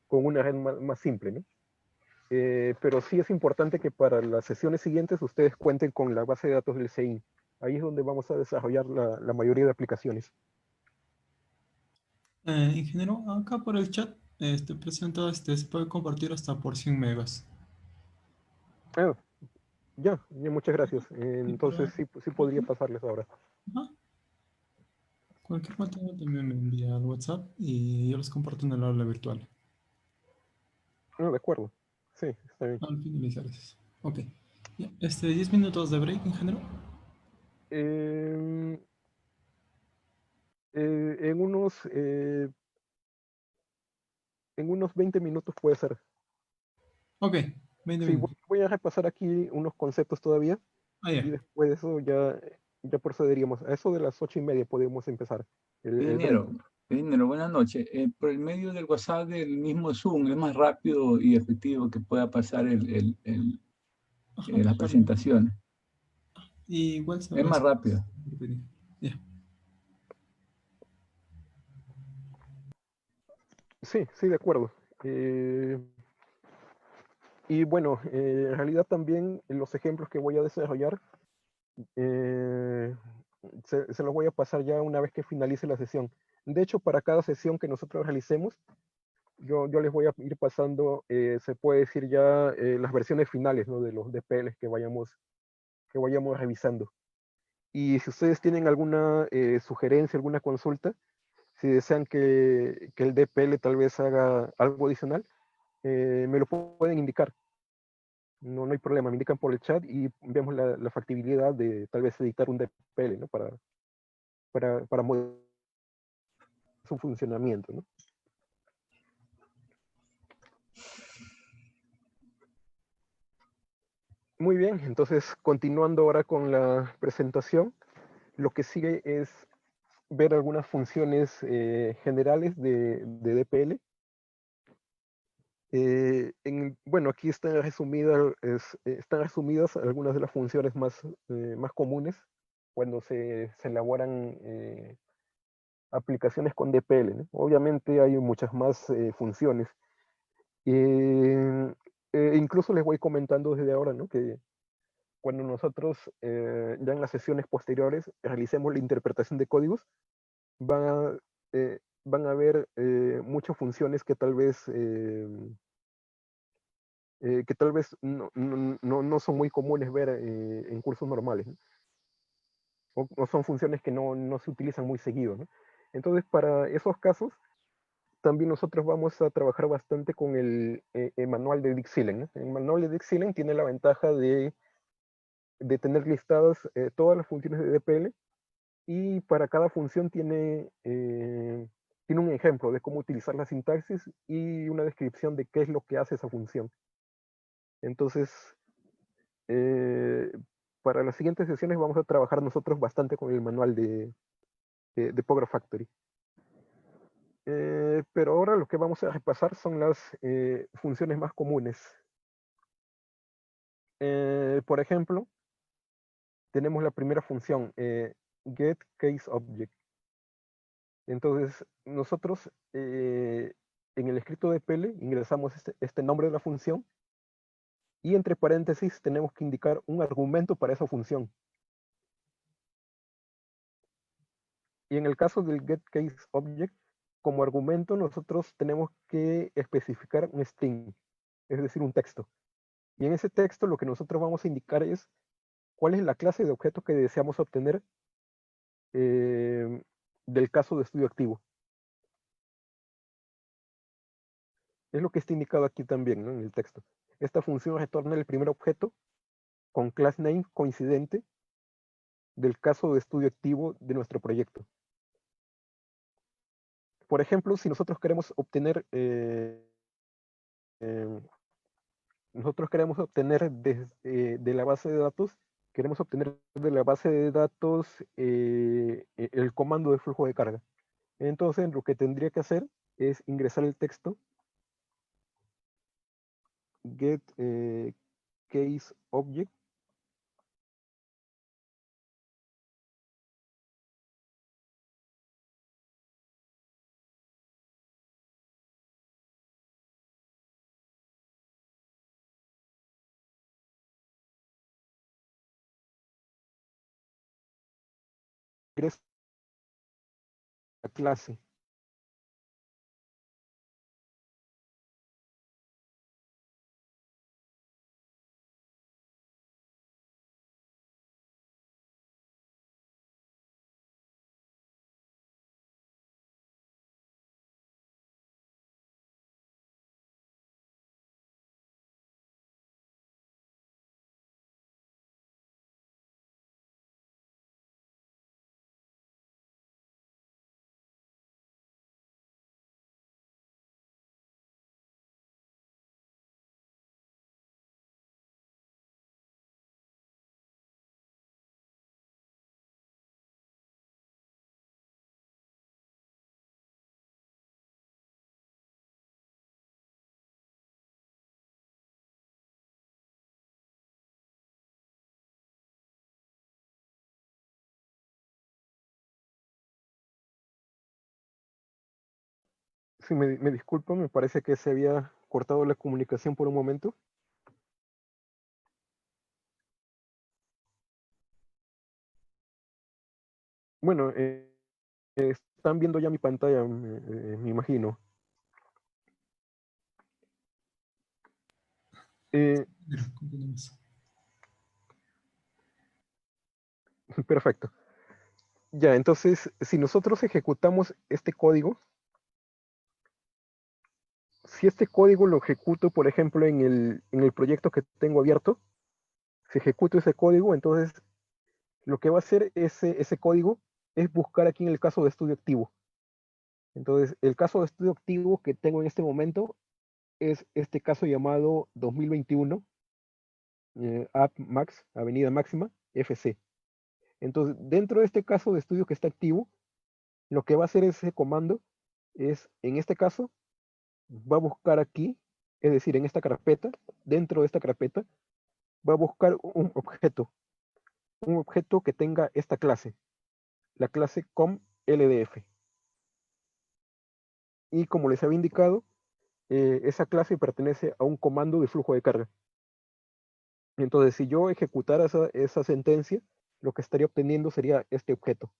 una red más simple, ¿no? Pero sí es importante que para las sesiones siguientes ustedes cuenten con la base de datos del SEIN. Ahí es donde vamos a desarrollar la mayoría de aplicaciones. Ingeniero, acá por el chat presenta, se puede compartir hasta por 100 megas. Ah, ya, muchas gracias. Y Entonces para... sí podría pasarles ahora. Ajá. Cualquier contenido también me envía al WhatsApp y yo los comparto en el aula virtual No, de acuerdo. Sí, está bien. al finalizar eso. Ok. Ya, 10 minutos de break, ingeniero. Em, eh, en unos, eh, en unos 20 minutos puede ser. Ok, 20 Sí, voy, minutos. voy a repasar aquí unos conceptos todavía. Ah, y ya. después de eso ya procederíamos. A eso de las 8:30 podemos empezar el break. Ingeniero, buenas noches. Por el medio del WhatsApp del mismo Zoom, es más rápido y efectivo que pueda pasar Ajá, la claro. presentación. Y igual se Es más rápido. Ya. Sí, sí, de acuerdo. Y bueno, en realidad también los ejemplos que voy a desarrollar eh, se los voy a pasar ya una vez que finalice la sesión. De hecho, para cada sesión que nosotros realicemos, yo les voy a ir pasando, se puede decir ya las versiones finales, ¿no? De los DPLs que vayamos revisando. Y si ustedes tienen alguna sugerencia, alguna consulta, si desean que el DPL tal vez haga algo adicional, me lo pueden indicar. No, no hay problema, me indican por el chat y vemos la factibilidad de tal vez editar un DPL, ¿no? Para modificar su funcionamiento, ¿no? Muy bien, entonces continuando ahora con la presentación, lo que sigue es ver algunas funciones generales de DPL. Bueno, aquí están resumidas algunas de las funciones más comunes cuando se elaboran aplicaciones con DPL, ¿no? Obviamente hay muchas más funciones. Eh, Incluso les voy comentando desde ahora, ¿no? Que cuando nosotros ya en las sesiones posteriores realicemos la interpretación de códigos, van a, van a haber muchas funciones que tal vez no son muy comunes ver en cursos normales, ¿no? O son funciones que no se utilizan muy seguido, ¿no? Entonces, para esos casos, también nosotros vamos a trabajar bastante con el manual de Dixieland, ¿no? El manual de Dixieland tiene la ventaja de tener listadas todas las funciones de DPL y para cada función tiene un ejemplo de cómo utilizar la sintaxis y una descripción de qué es lo que hace esa función. Entonces, eh, para las siguientes sesiones vamos a trabajar nosotros bastante con el manual de Power Factory. Pero ahora lo que vamos a repasar son las funciones más comunes. Por ejemplo, tenemos la primera función, getCaseObject. Entonces, nosotros en el escrito de PL ingresamos este nombre de la función y entre paréntesis tenemos que indicar un argumento para esa función. Y en el caso del getCaseObject, como argumento nosotros tenemos que especificar un string, es decir, un texto. Y en ese texto lo que nosotros vamos a indicar es cuál es la clase de objeto que deseamos obtener del caso de estudio activo. Es lo que está indicado aquí también, ¿no? En el texto. Esta función retorna el primer objeto con class name coincidente del caso de estudio activo de nuestro proyecto. Por ejemplo, si nosotros queremos obtener eh, de la base de datos, queremos obtener de la base de datos el comando de flujo de carga. Entonces, lo que tendría que hacer es ingresar el texto get case object ingresa la clase Sí, me disculpo, me parece que se había cortado la comunicación por un momento. Bueno, están viendo ya mi pantalla, me imagino. Mira, continuemos. Perfecto. Ya, entonces, si nosotros ejecutamos este código, si este código lo ejecuto, por ejemplo, en el proyecto que tengo abierto, si ejecuto ese código, entonces lo que va a hacer ese código es buscar aquí en el caso de estudio activo. Entonces, el caso de estudio activo que tengo en este momento es este caso llamado 2021 App Max, Avenida Máxima, FC. Entonces, dentro de este caso de estudio que está activo, lo que va a hacer ese comando es, en este caso, va a buscar aquí, es decir, en esta carpeta, dentro de esta carpeta, va a buscar un objeto que tenga esta clase, la clase comLDF. Y como les había indicado, esa clase pertenece a un comando de flujo de carga. Entonces, si yo ejecutara esa sentencia, lo que estaría obteniendo sería este objeto.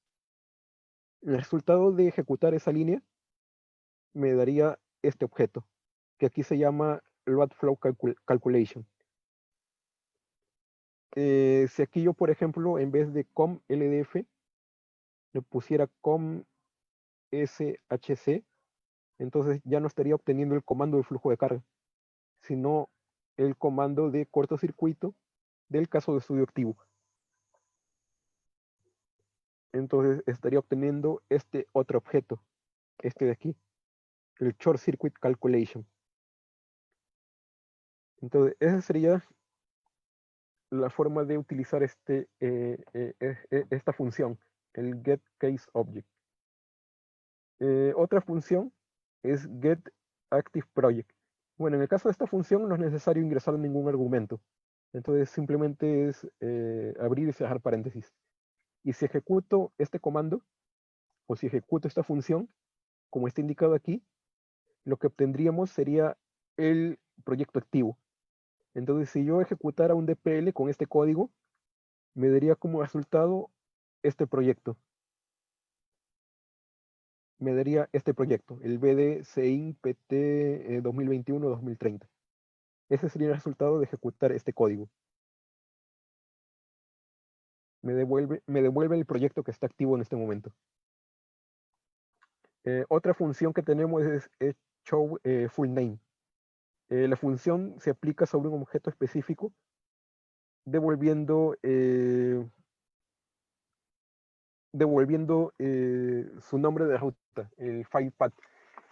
El resultado de ejecutar esa línea me daría este objeto, que aquí se llama Load Flow Calculation. Si aquí yo, por ejemplo, en vez de comLDF, le pusiera comshc, entonces ya no estaría obteniendo el comando de flujo de carga, sino el comando de cortocircuito del caso de estudio activo. Entonces estaría obteniendo este otro objeto, este de aquí, el Short Circuit Calculation. Entonces, esa sería la forma de utilizar esta función, el getCaseObject. Otra función es getActiveProject. Bueno, en el caso de esta función no es necesario ingresar ningún argumento. Entonces simplemente es abrir y cerrar paréntesis. Y si ejecuto este comando, o si ejecuto esta función, como está indicado aquí, lo que obtendríamos sería el proyecto activo. Entonces, si yo ejecutara un DPL con este código, me daría como resultado este proyecto. Me daría este proyecto, el BD CIN PT 2021-2030. Ese sería el resultado de ejecutar este código. Me devuelve el proyecto que está activo en este momento. Otra función que tenemos es show full name. La función se aplica sobre un objeto específico, devolviendo su nombre de ruta, el file path.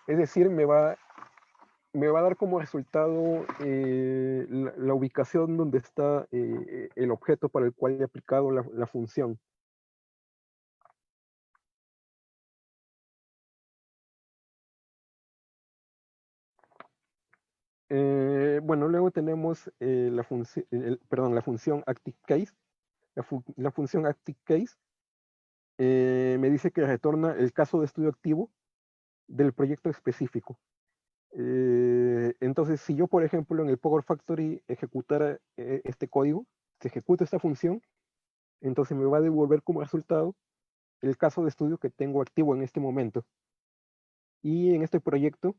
Es decir, me va a dar como resultado la ubicación donde está el objeto para el cual he aplicado la función. Bueno, luego tenemos la función ActiveCase. La función ActiveCase me dice que retorna el caso de estudio activo del proyecto específico. Entonces, si yo, por ejemplo, en el Power Factory ejecutara este código, si ejecuto esta función, entonces me va a devolver como resultado el caso de estudio que tengo activo en este momento. Y en este proyecto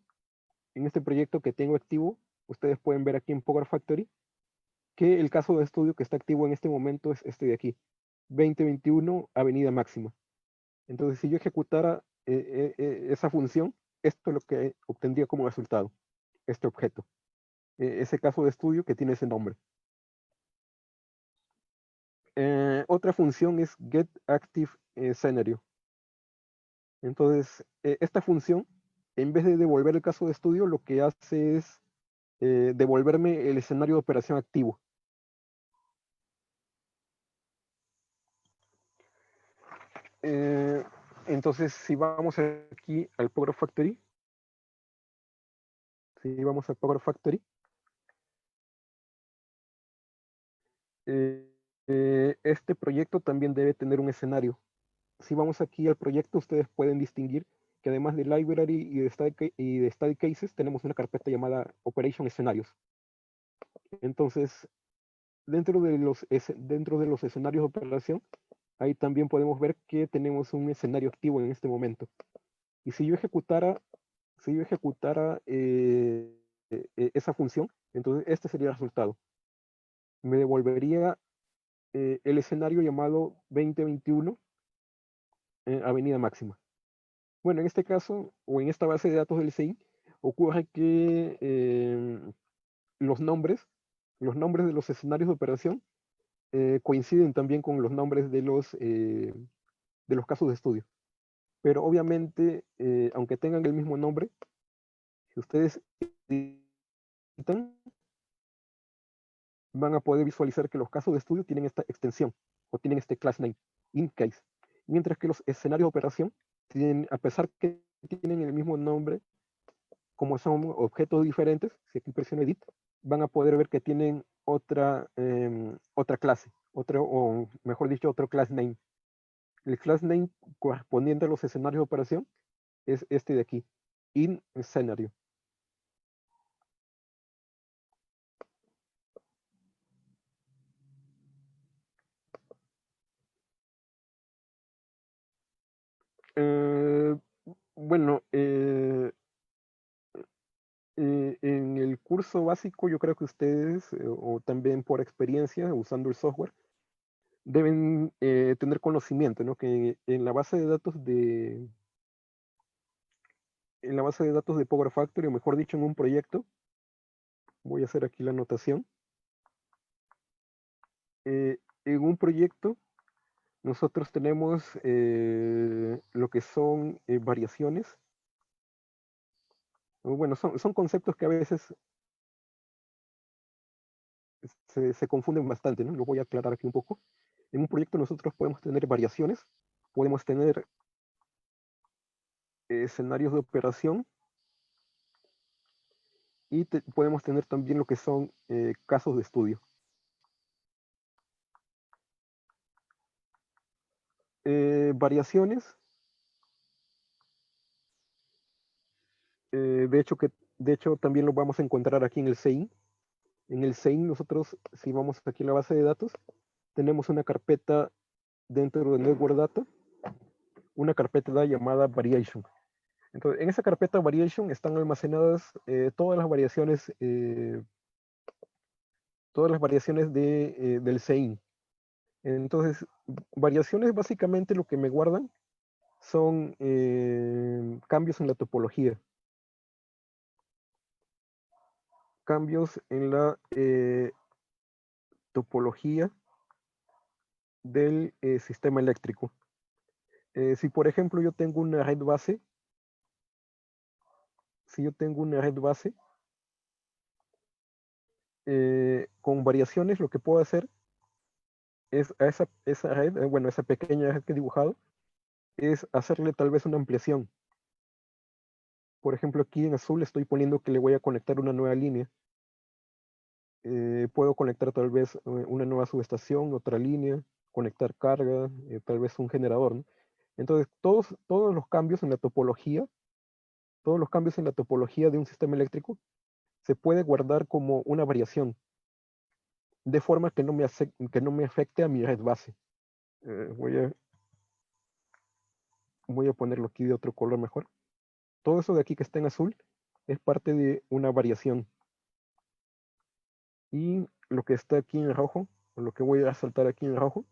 que tengo activo, ustedes pueden ver aquí en Power Factory que el caso de estudio que está activo en este momento es este de aquí, 2021 Avenida Máxima. Entonces, si yo ejecutara esa función, esto es lo que obtendría como resultado, este objeto, ese caso de estudio que tiene ese nombre. Otra función es getActiveScenario. Entonces, esta función, en vez de devolver el caso de estudio, lo que hace es devolverme el escenario de operación activo. Entonces, si vamos aquí al Power Factory, este proyecto también debe tener un escenario. Si vamos aquí al proyecto, ustedes pueden distinguir que además de library y de study cases, tenemos una carpeta llamada operation escenarios. Entonces, dentro de los escenarios de operación, ahí también podemos ver que tenemos un escenario activo en este momento. Y si yo ejecutara esa función, entonces este sería el resultado. Me devolvería el escenario llamado 2021 Avenida Máxima. Bueno, en este caso, o en esta base de datos del CI, ocurre que los nombres de los escenarios de operación coinciden también con los nombres de los casos de estudio. Pero obviamente, aunque tengan el mismo nombre, si ustedes editan, van a poder visualizar que los casos de estudio tienen esta extensión o tienen este class name, in case. Mientras que los escenarios de operación tienen, a pesar que tienen el mismo nombre, como son objetos diferentes, si aquí presiono edit, van a poder ver que tienen otra clase, o mejor dicho, otro class name. El class name correspondiente a los escenarios de operación es este de aquí, in scenario. Bueno, en el curso básico yo creo que ustedes, o también por experiencia usando el software, deben tener conocimiento, ¿no? Que en la base de datos de Power Factory, o mejor dicho, en un proyecto, voy a hacer aquí la anotación. En un proyecto nosotros tenemos lo que son variaciones. Bueno, son conceptos que a veces se confunden bastante, ¿no? Lo voy a aclarar aquí un poco. En un proyecto nosotros podemos tener variaciones, podemos tener escenarios de operación y podemos tener también lo que son casos de estudio. Variaciones, de hecho también lo vamos a encontrar aquí en el CEIN. En el CEIN nosotros, si vamos aquí en la base de datos, tenemos una carpeta dentro de Network Data, una carpeta llamada Variation. Entonces, en esa carpeta Variation están almacenadas todas las variaciones del CEIN. Entonces, variaciones básicamente lo que me guardan son cambios en la topología. Cambios en la topología del sistema eléctrico. Si por ejemplo yo tengo una red base, con variaciones, lo que puedo hacer es a esa red, bueno, esa pequeña red que he dibujado, es hacerle tal vez una ampliación. Por ejemplo, aquí en azul estoy poniendo que le voy a conectar una nueva línea. Puedo conectar tal vez una nueva subestación, otra línea, conectar carga, tal vez un generador, ¿no? Entonces, todos los cambios en la topología, de un sistema eléctrico se puede guardar como una variación, de forma que no me afecte a mi red base. Voy a ponerlo aquí de otro color mejor. Todo eso de aquí que está en azul es parte de una variación. Y lo que está aquí en rojo, o lo que voy a saltar aquí en rojo,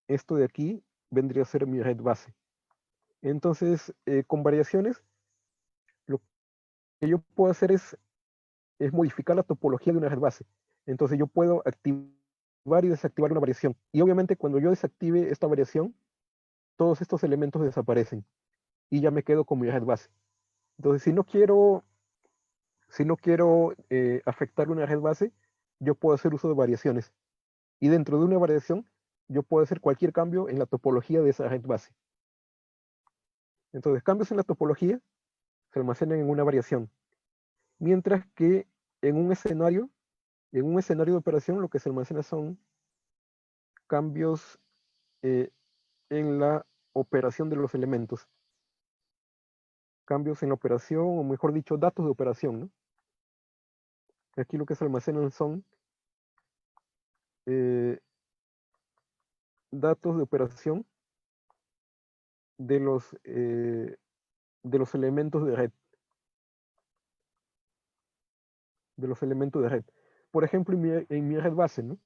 esto de aquí vendría a ser mi red base. Entonces, con variaciones, lo que yo puedo hacer es modificar la topología de una red base. Entonces, yo puedo activar y desactivar una variación. Y obviamente, cuando yo desactive esta variación, todos estos elementos desaparecen. Y ya me quedo con mi red base. Entonces, si no quiero afectar una red base, yo puedo hacer uso de variaciones. Y dentro de una variación, yo puedo hacer cualquier cambio en la topología de esa red base. Entonces, cambios en la topología se almacenan en una variación. Mientras que en un escenario de operación, lo que se almacena son cambios en la operación de los elementos. cambios en la operación, o mejor dicho, datos de operación, ¿no? Aquí lo que se almacenan son datos de operación de los elementos de red. Por ejemplo, en mi red base, ¿no?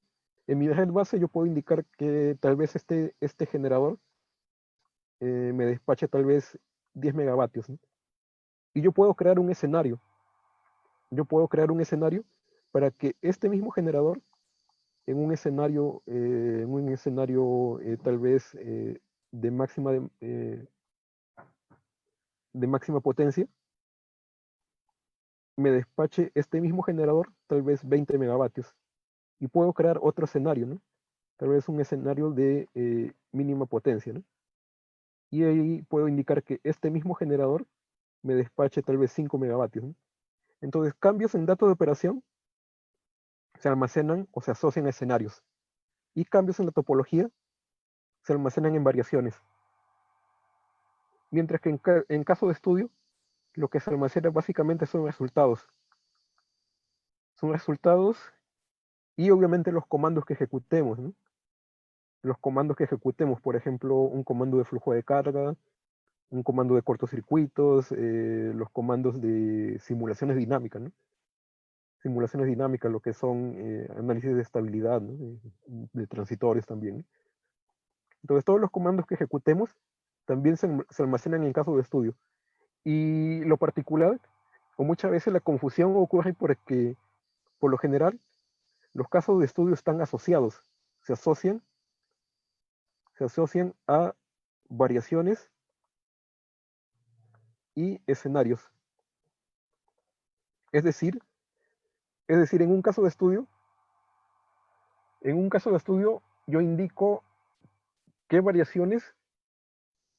En mi red base yo puedo indicar que tal vez este generador me despache tal vez 10 megavatios, ¿no? Y yo puedo crear un escenario. Para que este mismo generador, en un escenario tal vez de máxima, de máxima potencia, me despache este mismo generador tal vez 20 megavatios. Y puedo crear otro escenario, ¿no? Tal vez un escenario de mínima potencia, ¿no? Y ahí puedo indicar que este mismo generador me despache tal vez 5 megavatios, ¿no? Entonces, cambios en datos de operación se almacenan o se asocian a escenarios. Y cambios en la topología se almacenan en variaciones. Mientras que en caso de estudio, lo que se almacena básicamente son resultados. Son resultados y obviamente los comandos que ejecutemos, ¿no? Los comandos que ejecutemos, por ejemplo, un comando de flujo de carga, un comando de cortocircuitos, los comandos de simulaciones dinámicas, ¿no? Simulaciones dinámicas, lo que son análisis de estabilidad, ¿no? De transitorios también, ¿no? Entonces, todos los comandos que ejecutemos también se almacenan en caso de estudio. Y lo particular, o muchas veces la confusión ocurre porque, por lo general, los casos de estudio están asociados, se asocian, se asocian a variaciones y escenarios. Es decir, en un caso de estudio, yo indico qué variaciones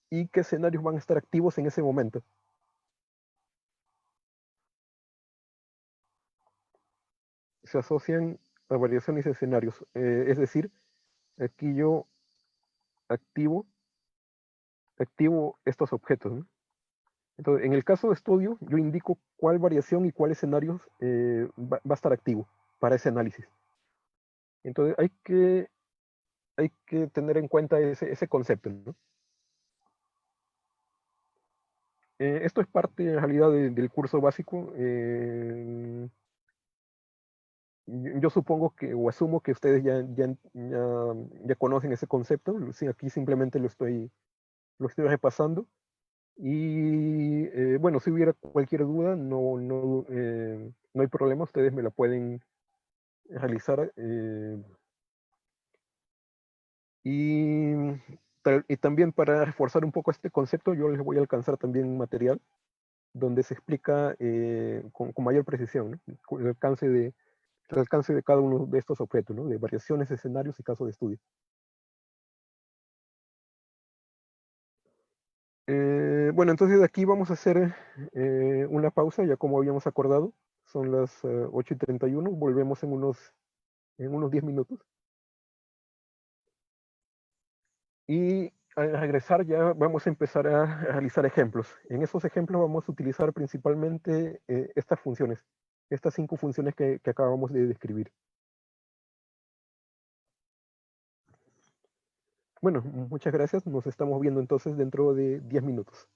y qué escenarios van a estar activos en ese momento. Se asocian a variaciones y escenarios. Es decir, aquí yo activo estos objetos, ¿no? Entonces, en el caso de estudio, yo indico cuál variación y cuál escenarios va a estar activo para ese análisis. Entonces, hay que tener en cuenta ese concepto, ¿no? Esto es parte, en realidad, del curso básico. Yo supongo que, o asumo que ustedes ya conocen ese concepto. Sí, aquí simplemente lo estoy repasando. Y bueno, si hubiera cualquier duda, no hay problema, ustedes me la pueden realizar. Y, y también para reforzar un poco este concepto, yo les voy a alcanzar también un material donde se explica con mayor precisión, ¿no? El alcance de cada uno de estos objetos, ¿no? De variaciones, escenarios y casos de estudio. Bueno, entonces aquí vamos a hacer una pausa, ya como habíamos acordado. Son las 8:31, volvemos en unos 10 minutos. Y al regresar ya vamos a empezar a realizar ejemplos. En esos ejemplos vamos a utilizar principalmente estas funciones, estas 5 funciones que acabamos de describir. Bueno, muchas gracias. Nos estamos viendo entonces dentro de 10 minutos.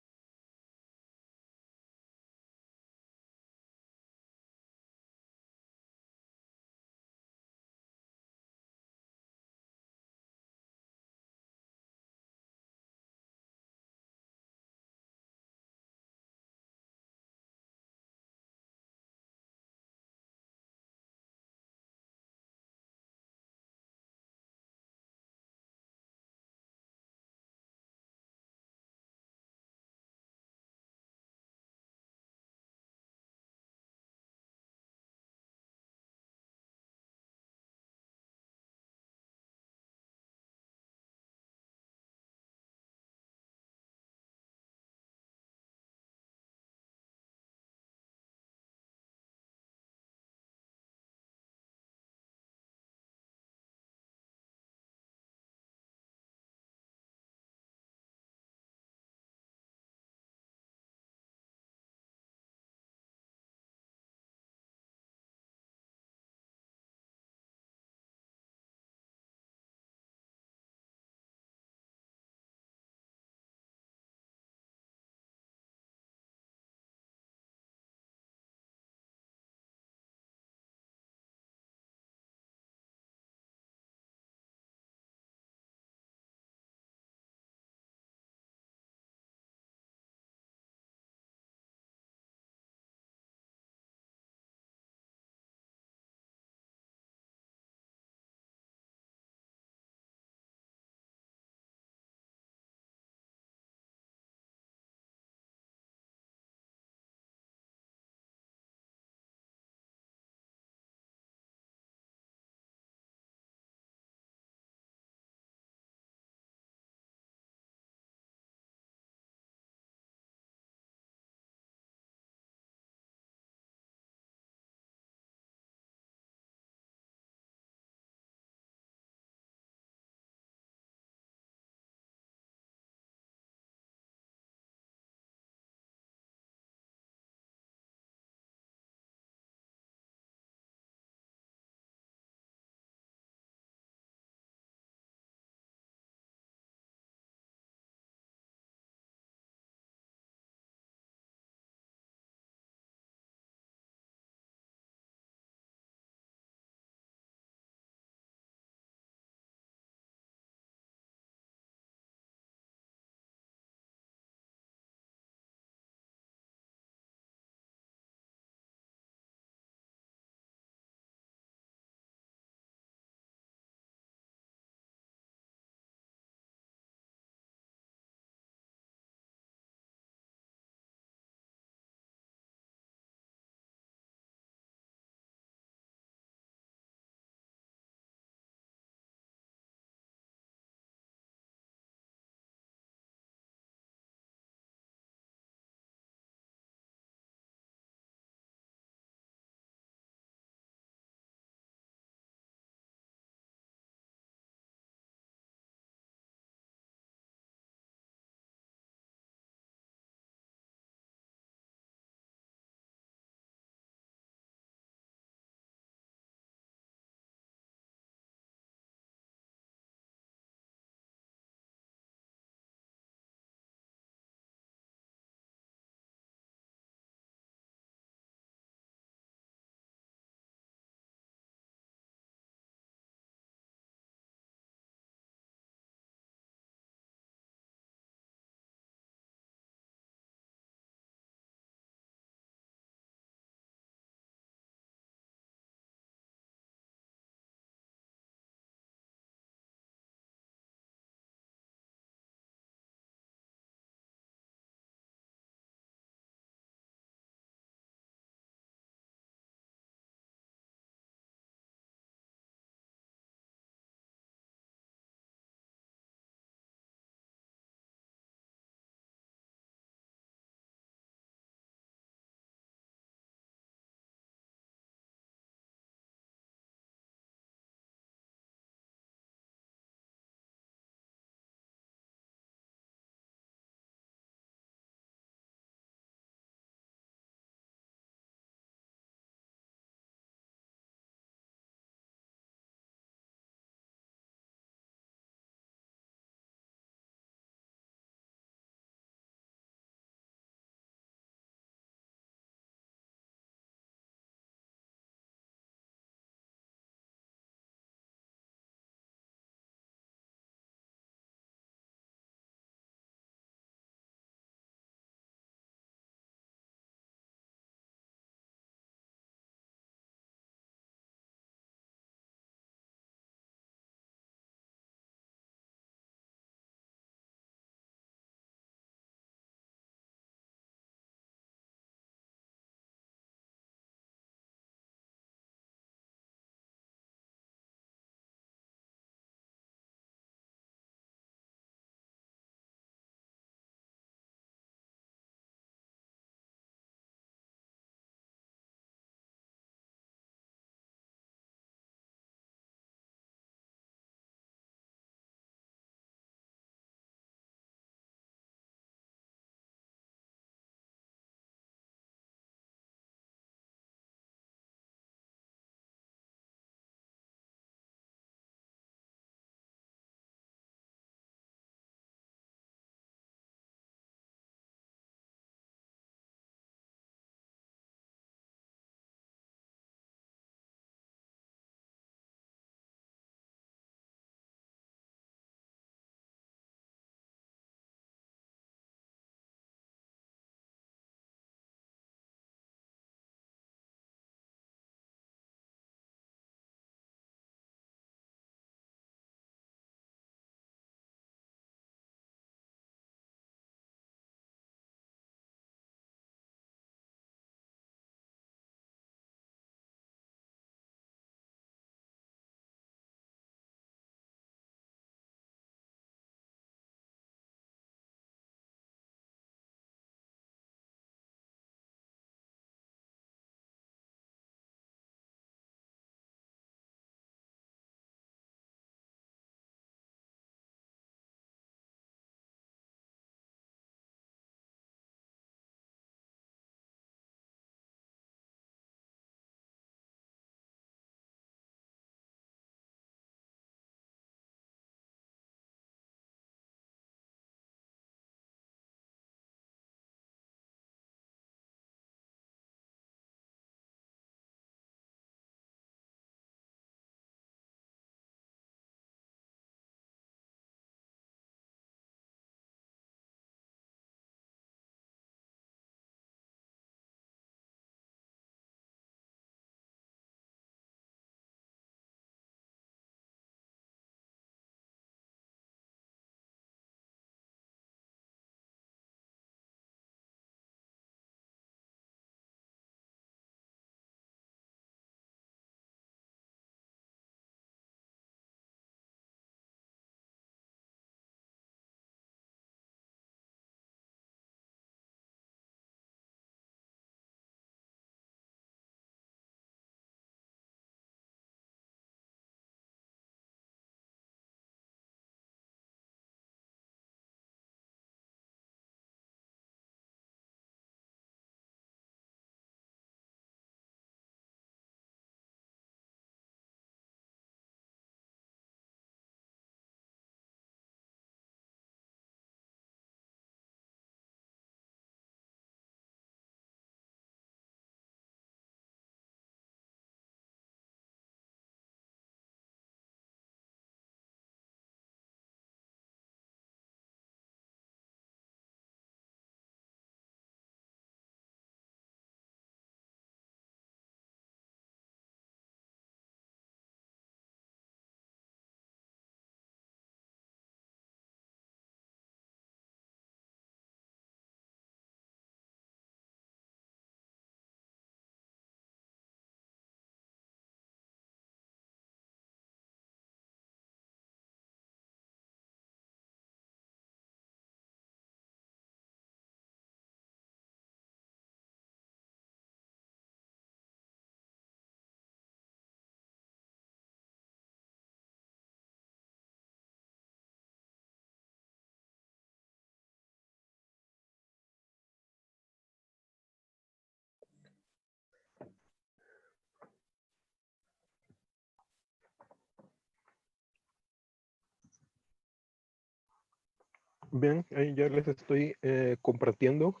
Bien, ahí ya les estoy compartiendo.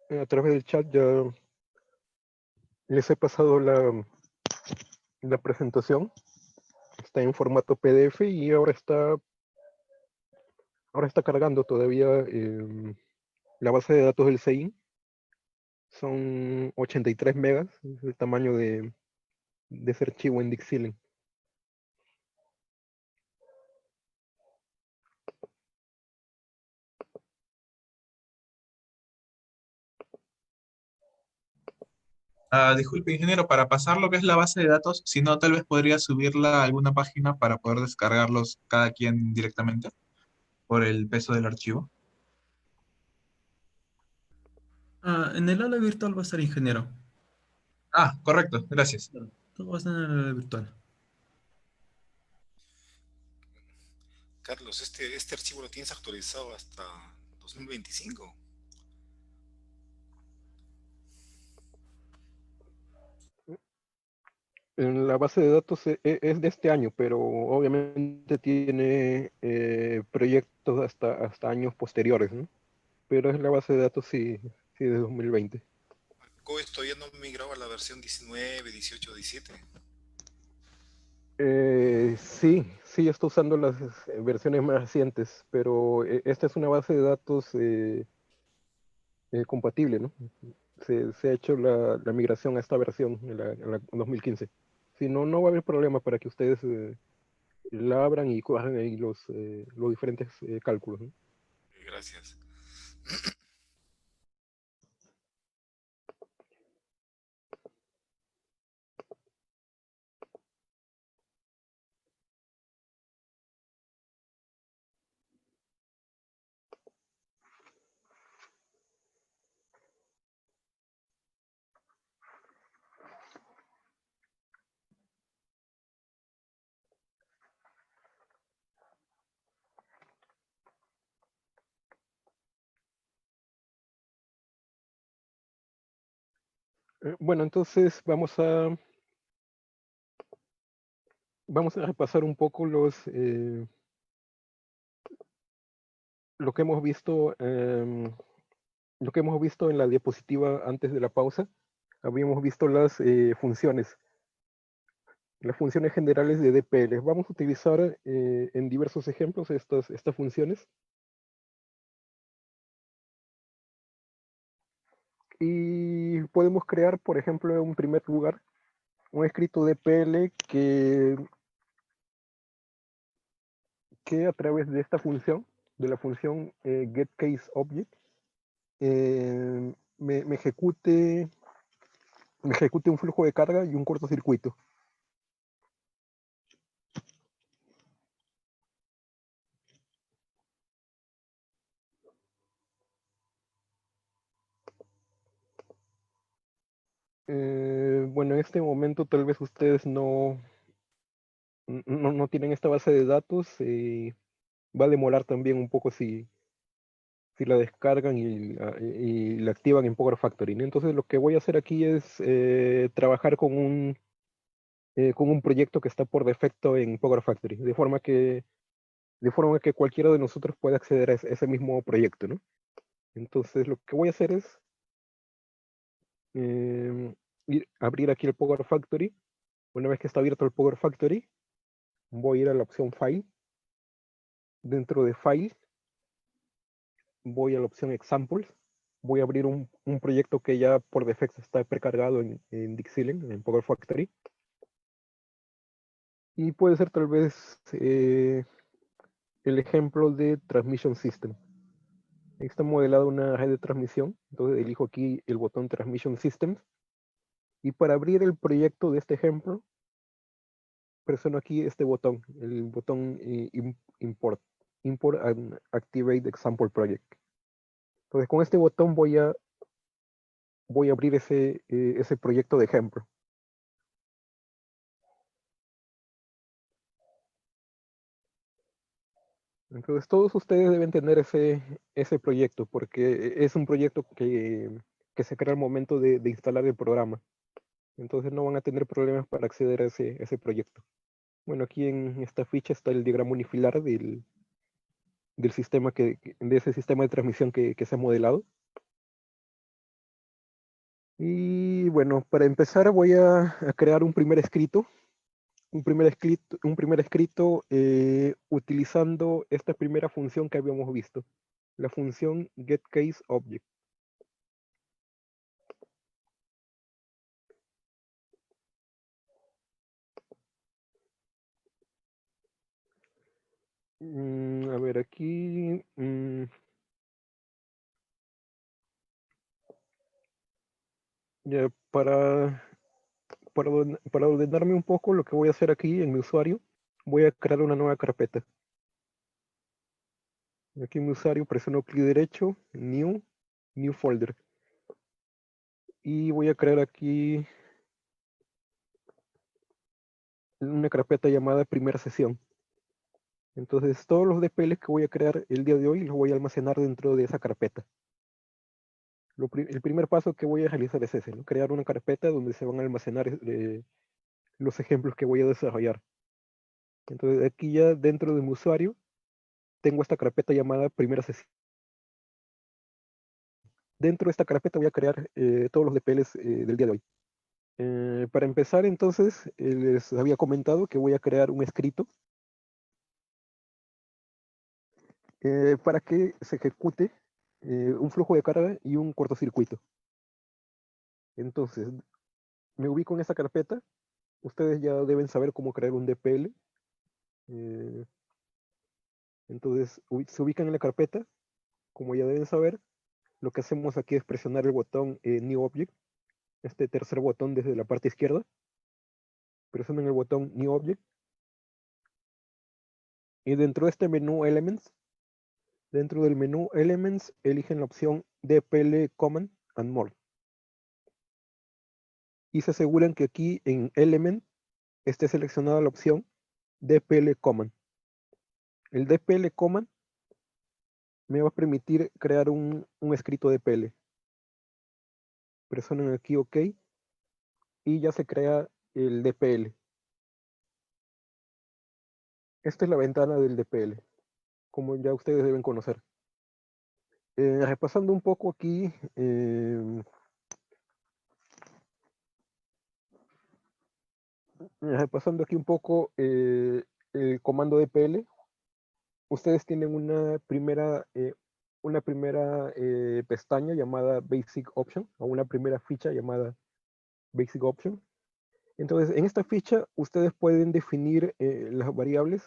A través del chat ya les he pasado la presentación. Está en formato PDF y ahora está cargando todavía la base de datos del CEIN. Son 83 megas, es el tamaño de ese archivo en Dixieland. Disculpe, ingeniero, para pasar lo que es la base de datos, si no, tal vez podría subirla a alguna página para poder descargarlos cada quien directamente por el peso del archivo. En el aula virtual va a estar ingeniero. Ah, correcto, gracias. Todo va a estar en el aula virtual. Carlos, este archivo lo tienes actualizado hasta 2025. En la base de datos es de este año, pero obviamente tiene proyectos hasta años posteriores, ¿no? Pero es la base de datos sí de 2020. ¿Coes todavía no migraba a la versión 19, 18, 17? Sí, está usando las versiones más recientes, pero esta es una base de datos compatible, ¿no? Se ha hecho la migración a esta versión en la 2015. Si no, no va a haber problema para que ustedes la abran y cojan ahí los diferentes cálculos, ¿no? Gracias. Bueno, entonces vamos a repasar un poco lo que hemos visto, lo que hemos visto en la diapositiva antes de la pausa. Habíamos visto las funciones generales de DPL. Vamos a utilizar en diversos ejemplos estas funciones. Y podemos crear, por ejemplo, en primer lugar, un escrito DPL que a través de esta función, de la función getCaseObject, me ejecute un flujo de carga y un cortocircuito. Bueno, en este momento tal vez ustedes no tienen esta base de datos. Va a demorar también un poco si la descargan y la activan en Power Factory, ¿no? Entonces lo que voy a hacer aquí es trabajar con un proyecto que está por defecto en Power Factory, de forma que cualquiera de nosotros pueda acceder a ese mismo proyecto, ¿no? Entonces lo que voy a hacer es abrir aquí el Power Factory. Una vez que está abierto el Power Factory, voy a ir a la opción File. Dentro de File, voy a la opción Examples. Voy a abrir un proyecto que ya por defecto está precargado en Dixieland, en Power Factory. Y puede ser tal vez el ejemplo de Transmission System. Está modelada una red de transmisión, entonces elijo aquí el botón Transmission Systems. Y para abrir el proyecto de este ejemplo, presiono aquí este botón, el botón Import and Activate Example Project. Entonces con este botón voy a abrir ese proyecto de ejemplo. Entonces todos ustedes deben tener ese proyecto porque es un proyecto que se crea al momento de instalar el programa. Entonces no van a tener problemas para acceder a ese proyecto. Bueno, aquí en esta ficha está el diagrama unifilar del sistema de ese sistema de transmisión que se ha modelado. Y bueno, para empezar voy a crear un primer escrito. Un primer escrito utilizando esta primera función que habíamos visto, la función getCaseObject. A ver, aquí ya para ordenarme un poco, lo que voy a hacer aquí en mi usuario, voy a crear una nueva carpeta. Aquí en mi usuario presiono clic derecho, New Folder. Y voy a crear aquí una carpeta llamada primera sesión. Entonces todos los DPLs que voy a crear el día de hoy los voy a almacenar dentro de esa carpeta. El primer paso que voy a realizar es ese, ¿no? Crear una carpeta donde se van a almacenar los ejemplos que voy a desarrollar. Entonces aquí ya dentro de mi usuario tengo esta carpeta llamada primera sesión. Dentro de esta carpeta voy a crear todos los DPLs del día de hoy. Para empezar entonces, les había comentado que voy a crear un escrito para que se ejecute un flujo de carga y un cortocircuito. Entonces, me ubico en esta carpeta. Ustedes ya deben saber cómo crear un DPL. Entonces, se ubican en la carpeta. Como ya deben saber, lo que hacemos aquí es presionar el botón New Object, este tercer botón desde la parte izquierda. Presionen el botón New Object. Y dentro de este menú Elements, dentro del menú Elements, eligen la opción DPL Command and More. Y se aseguran que aquí en Element esté seleccionada la opción DPL Command. El DPL Command me va a permitir crear un escrito DPL. Presionen aquí OK y ya se crea el DPL. Esta es la ventana del DPL, como ya ustedes deben conocer. Repasando un poco aquí, el comando DPL, ustedes tienen una primera pestaña llamada Basic Option, o una primera ficha llamada Basic Option. Entonces, en esta ficha, ustedes pueden definir las variables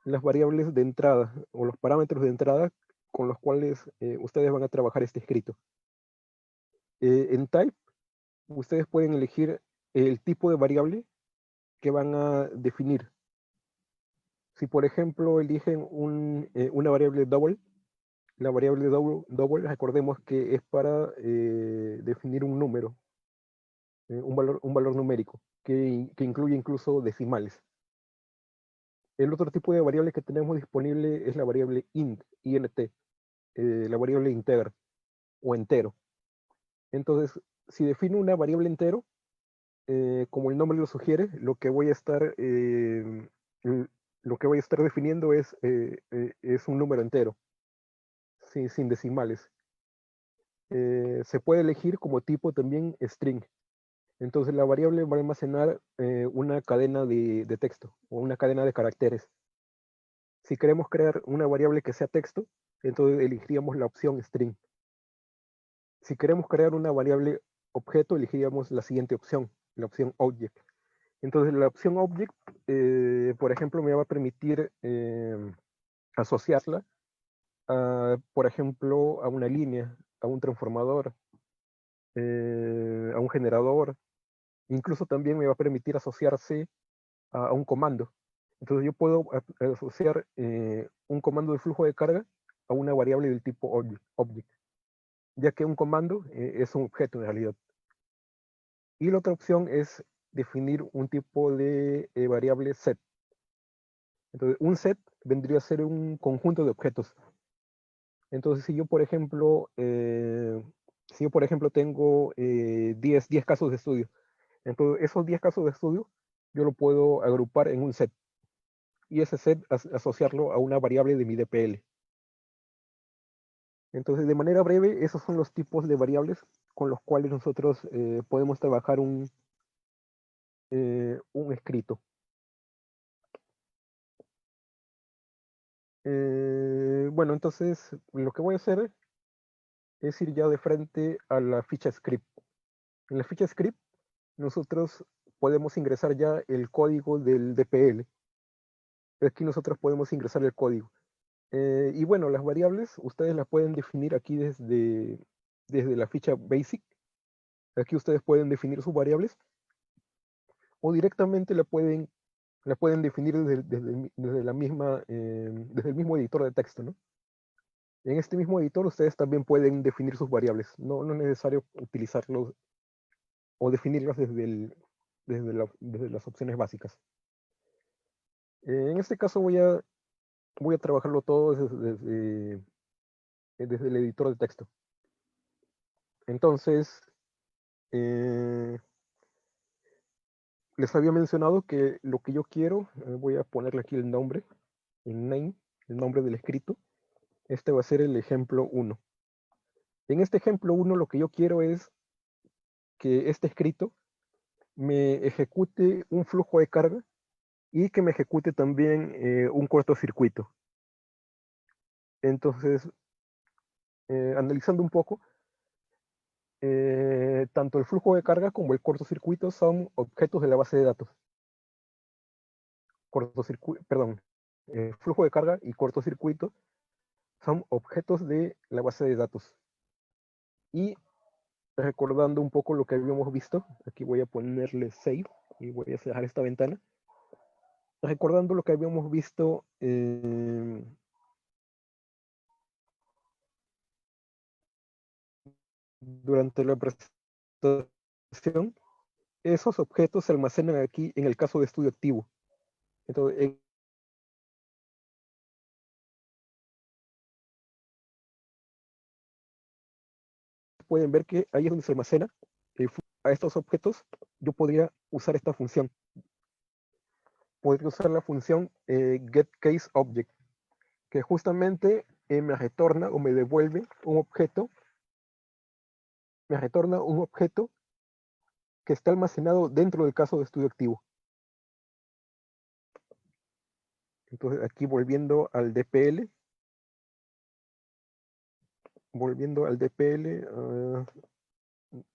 de entrada, o los parámetros de entrada con los cuales ustedes van a trabajar este escrito. En Type, ustedes pueden elegir el tipo de variable que van a definir. Si, por ejemplo, eligen una variable double, la variable double, recordemos que es para definir un número, un valor numérico, que incluye incluso decimales. El otro tipo de variable que tenemos disponible es la variable int, la variable integer o entero. Entonces, si defino una variable entero, como el nombre lo sugiere, lo que voy a estar definiendo es un número entero, sin decimales. Se puede elegir como tipo también string. Entonces la variable va a almacenar una cadena de texto o una cadena de caracteres. Si queremos crear una variable que sea texto, entonces elegiríamos la opción string. Si queremos crear una variable objeto, elegiríamos la siguiente opción, la opción object. Entonces la opción object, por ejemplo, me va a permitir asociarla, por ejemplo, a una línea, a un transformador, a un generador. Incluso también me va a permitir asociarse a un comando. Entonces yo puedo asociar un comando de flujo de carga a una variable del tipo object, ya que un comando es un objeto en realidad. Y la otra opción es definir un tipo de variable set. Entonces un set vendría a ser un conjunto de objetos. Entonces si yo por ejemplo tengo 10 casos de estudio, entonces esos 10 casos de estudio yo lo puedo agrupar en un set. y ese set asociarlo a una variable de mi DPL. Entonces, de manera breve, esos son los tipos de variables con los cuales nosotros podemos trabajar un escrito. Bueno, entonces lo que voy a hacer es ir ya de frente a la ficha script. En la ficha script nosotros podemos ingresar ya el código del DPL. Aquí nosotros podemos ingresar el código. Y bueno, las variables ustedes las pueden definir aquí desde la ficha basic. Aquí ustedes pueden definir sus variables o directamente la pueden definir desde la misma, desde el mismo editor de texto, ¿no? En este mismo editor ustedes también pueden definir sus variables. No es necesario utilizarlos o definirlas desde las opciones básicas. En este caso voy a trabajarlo todo desde el editor de texto. Entonces, les había mencionado que lo que yo quiero, voy a ponerle aquí el nombre, el name, el nombre del escrito. Este va a ser el ejemplo 1. En este ejemplo 1 lo que yo quiero es que este escrito me ejecute un flujo de carga y que me ejecute también un cortocircuito. Entonces, analizando un poco, tanto el flujo de carga como el cortocircuito son objetos de la base de datos. Flujo de carga y cortocircuito son objetos de la base de datos. Y recordando un poco lo que habíamos visto, aquí voy a ponerle save y voy a cerrar esta ventana. Recordando lo que habíamos visto durante la presentación, esos objetos se almacenan aquí en el caso de estudio activo. Entonces, pueden ver que ahí es donde se almacena a estos objetos. Yo podría usar esta función. Podría usar la función getCaseObject, que justamente me retorna o me devuelve un objeto. Me retorna un objeto que está almacenado dentro del caso de estudio activo. Entonces aquí volviendo al DPL,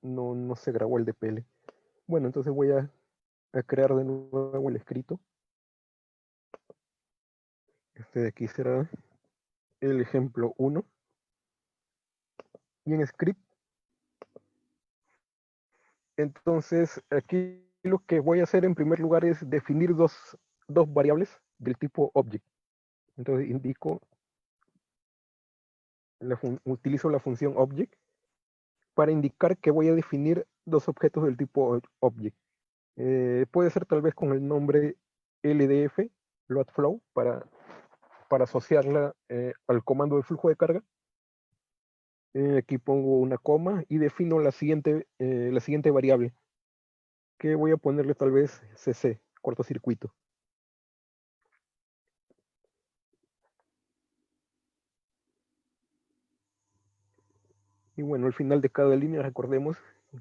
no se grabó el DPL. Bueno, entonces voy a crear de nuevo el escrito. Este de aquí será el ejemplo 1. Y en script, entonces aquí lo que voy a hacer en primer lugar es definir dos variables del tipo object. Entonces utilizo la función object para indicar que voy a definir dos objetos del tipo object. Puede ser tal vez con el nombre LDF, loadFlow, para asociarla al comando de flujo de carga. Aquí pongo una coma y defino la siguiente variable, que voy a ponerle tal vez CC, cortocircuito. Y bueno, al final de cada línea, recordemos,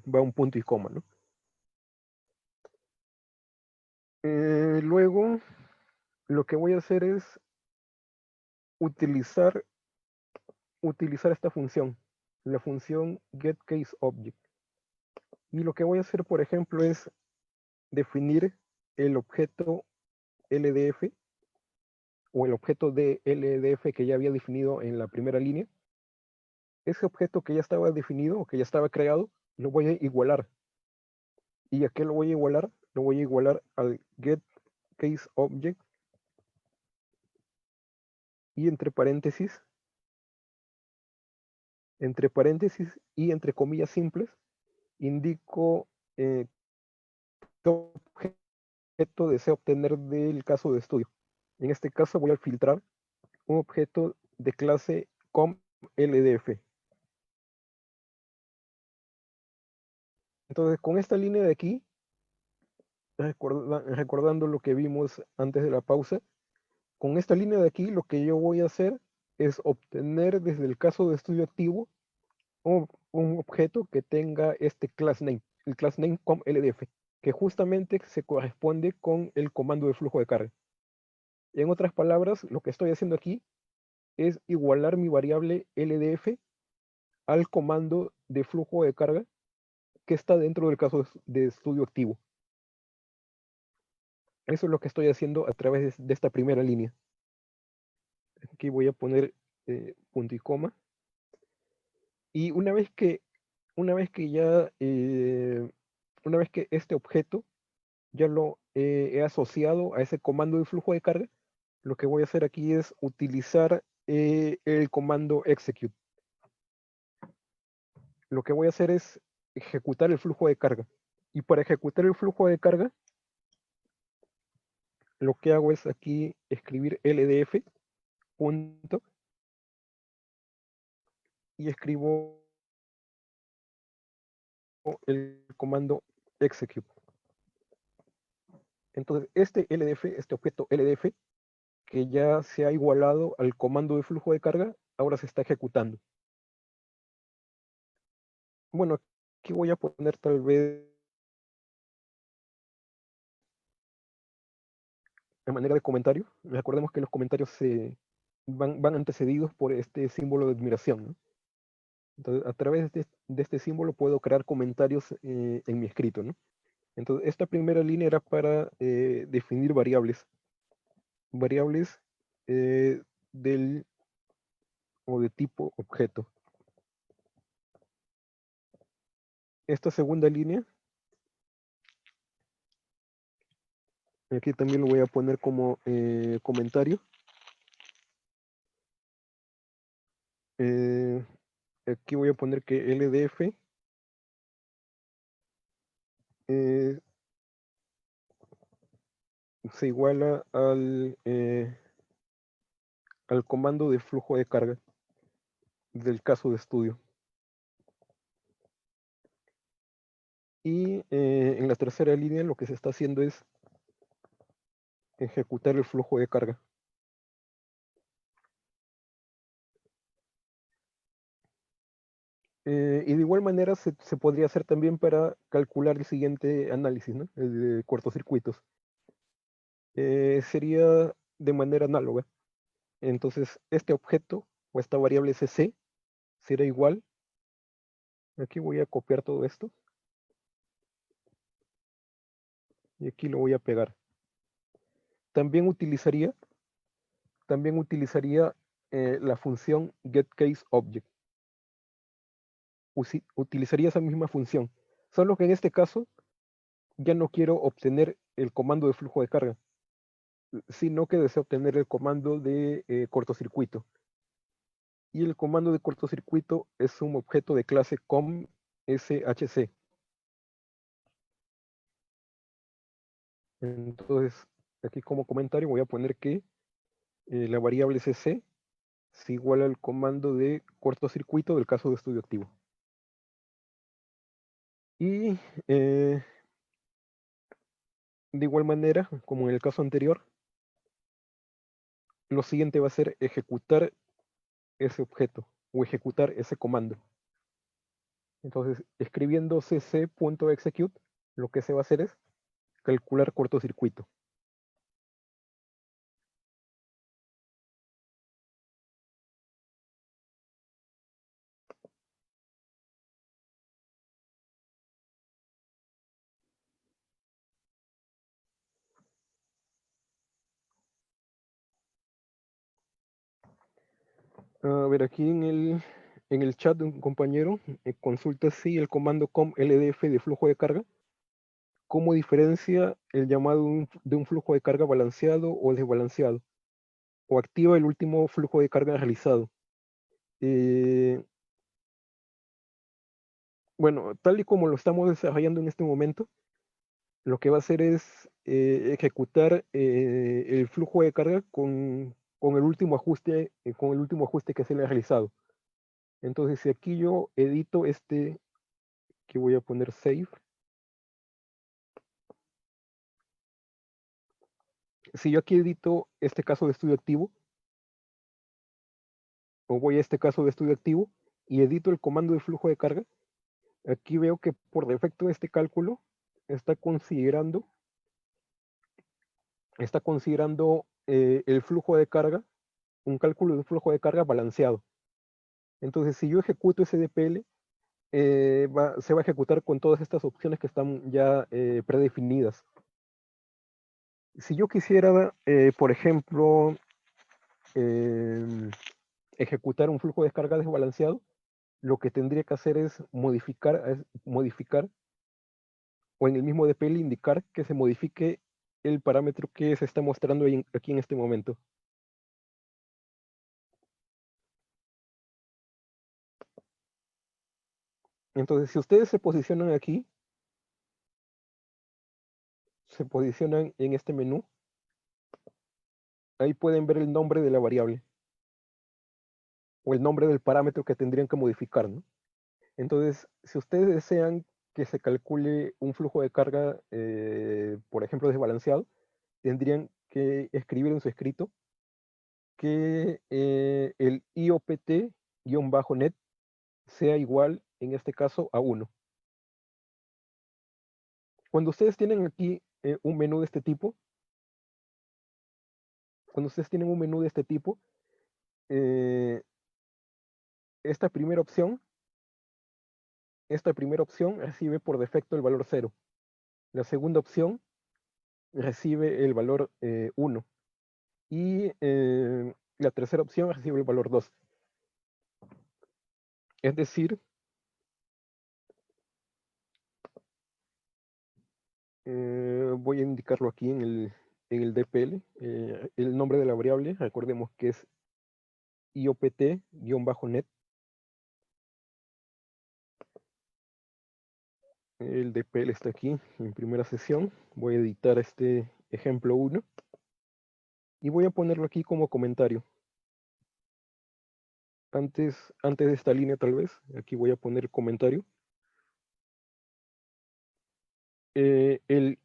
va un punto y coma, ¿no? Luego, lo que voy a hacer es utilizar esta función, la función getCaseObject. Y lo que voy a hacer, por ejemplo, es definir el objeto LDF o el objeto de LDF que ya había definido en la primera línea. Ese objeto que ya estaba definido o que ya estaba creado, lo voy a igualar. ¿Y a qué lo voy a igualar? Lo voy a igualar al getCaseObject y entre paréntesis y entre comillas simples, indico qué objeto deseo obtener del caso de estudio. En este caso voy a filtrar un objeto de clase comLDF. Entonces, con esta línea de aquí, recordando lo que vimos antes de la pausa, con esta línea de aquí, lo que yo voy a hacer es obtener desde el caso de estudio activo un objeto que tenga este class name, el class name com LDF, que justamente se corresponde con el comando de flujo de carga. En otras palabras, lo que estoy haciendo aquí es igualar mi variable LDF al comando de flujo de carga que está dentro del caso de estudio activo. Eso es lo que estoy haciendo a través de esta primera línea. Aquí voy a poner punto y coma. Y una vez que este objeto ya lo he asociado a ese comando de flujo de carga, lo que voy a hacer aquí es utilizar el comando execute. Lo que voy a hacer es ejecutar el flujo de carga. Y para ejecutar el flujo de carga, lo que hago es aquí escribir LDF punto y escribo el comando execute. Entonces, este objeto LDF, que ya se ha igualado al comando de flujo de carga, ahora se está ejecutando. Bueno, aquí voy a poner tal vez de manera de comentario. Recordemos que los comentarios van antecedidos por este símbolo de admiración, ¿no? Entonces, a través de este símbolo puedo crear comentarios en mi escrito, ¿no? Entonces, esta primera línea era para definir variables. Variables del o de tipo objeto. Esta segunda línea, aquí también lo voy a poner como comentario. Aquí voy a poner que LDF se iguala al comando de flujo de carga del caso de estudio. Y en la tercera línea lo que se está haciendo es ejecutar el flujo de carga. Y de igual manera se podría hacer también para calcular el siguiente análisis, ¿no? El de cortocircuitos. Sería de manera análoga. Entonces, este objeto o esta variable cc será igual. Aquí voy a copiar todo esto. Y aquí lo voy a pegar. También utilizaría la función getCaseObject. Utilizaría esa misma función. Solo que en este caso ya no quiero obtener el comando de flujo de carga, sino que deseo obtener el comando de cortocircuito. Y el comando de cortocircuito es un objeto de clase com_shc. Entonces, aquí como comentario voy a poner que la variable cc es igual al comando de cortocircuito del caso de estudio activo. Y de igual manera, como en el caso anterior, lo siguiente va a ser ejecutar ese objeto o ejecutar ese comando. Entonces, escribiendo cc.execute, lo que se va a hacer es calcular cortocircuito. A ver, aquí en el chat de un compañero consulta si el comando com ldf de flujo de carga, ¿cómo diferencia el llamado de un flujo de carga balanceado o desbalanceado? ¿O activa el último flujo de carga realizado? Bueno, tal y como lo estamos desarrollando en este momento, lo que va a hacer es ejecutar el flujo de carga con el último ajuste, que se le ha realizado. Entonces, si aquí yo edito que voy a poner save, si yo aquí edito este caso de estudio activo, o voy a este caso de estudio activo y edito el comando de flujo de carga, aquí veo que por defecto este cálculo está considerando el flujo de carga, un cálculo de flujo de carga balanceado. Entonces, si yo ejecuto ese DPL, se va a ejecutar con todas estas opciones que están ya predefinidas. Si yo quisiera, por ejemplo, ejecutar un flujo de descarga desbalanceado, lo que tendría que hacer es modificar, o en el mismo DPL indicar que se modifique el parámetro que se está mostrando aquí en este momento. Entonces, si ustedes se posicionan aquí, se posicionan en este menú, ahí pueden ver el nombre de la variable o el nombre del parámetro que tendrían que modificar, ¿no? Entonces, si ustedes desean que se calcule un flujo de carga, por ejemplo, desbalanceado, tendrían que escribir en su escrito que el IOPT-net sea igual, en este caso, a 1. Cuando ustedes tienen aquí un menú de este tipo, esta primera opción recibe por defecto el valor 0. La segunda opción recibe el valor 1. Y la tercera opción recibe el valor 2. Es decir, voy a indicarlo aquí en el DPL, el nombre de la variable, recordemos que es IOPT-net. El DPL está aquí en primera sesión. Voy a editar este ejemplo 1 y voy a ponerlo aquí como comentario. Antes de esta línea tal vez, aquí voy a poner comentario. El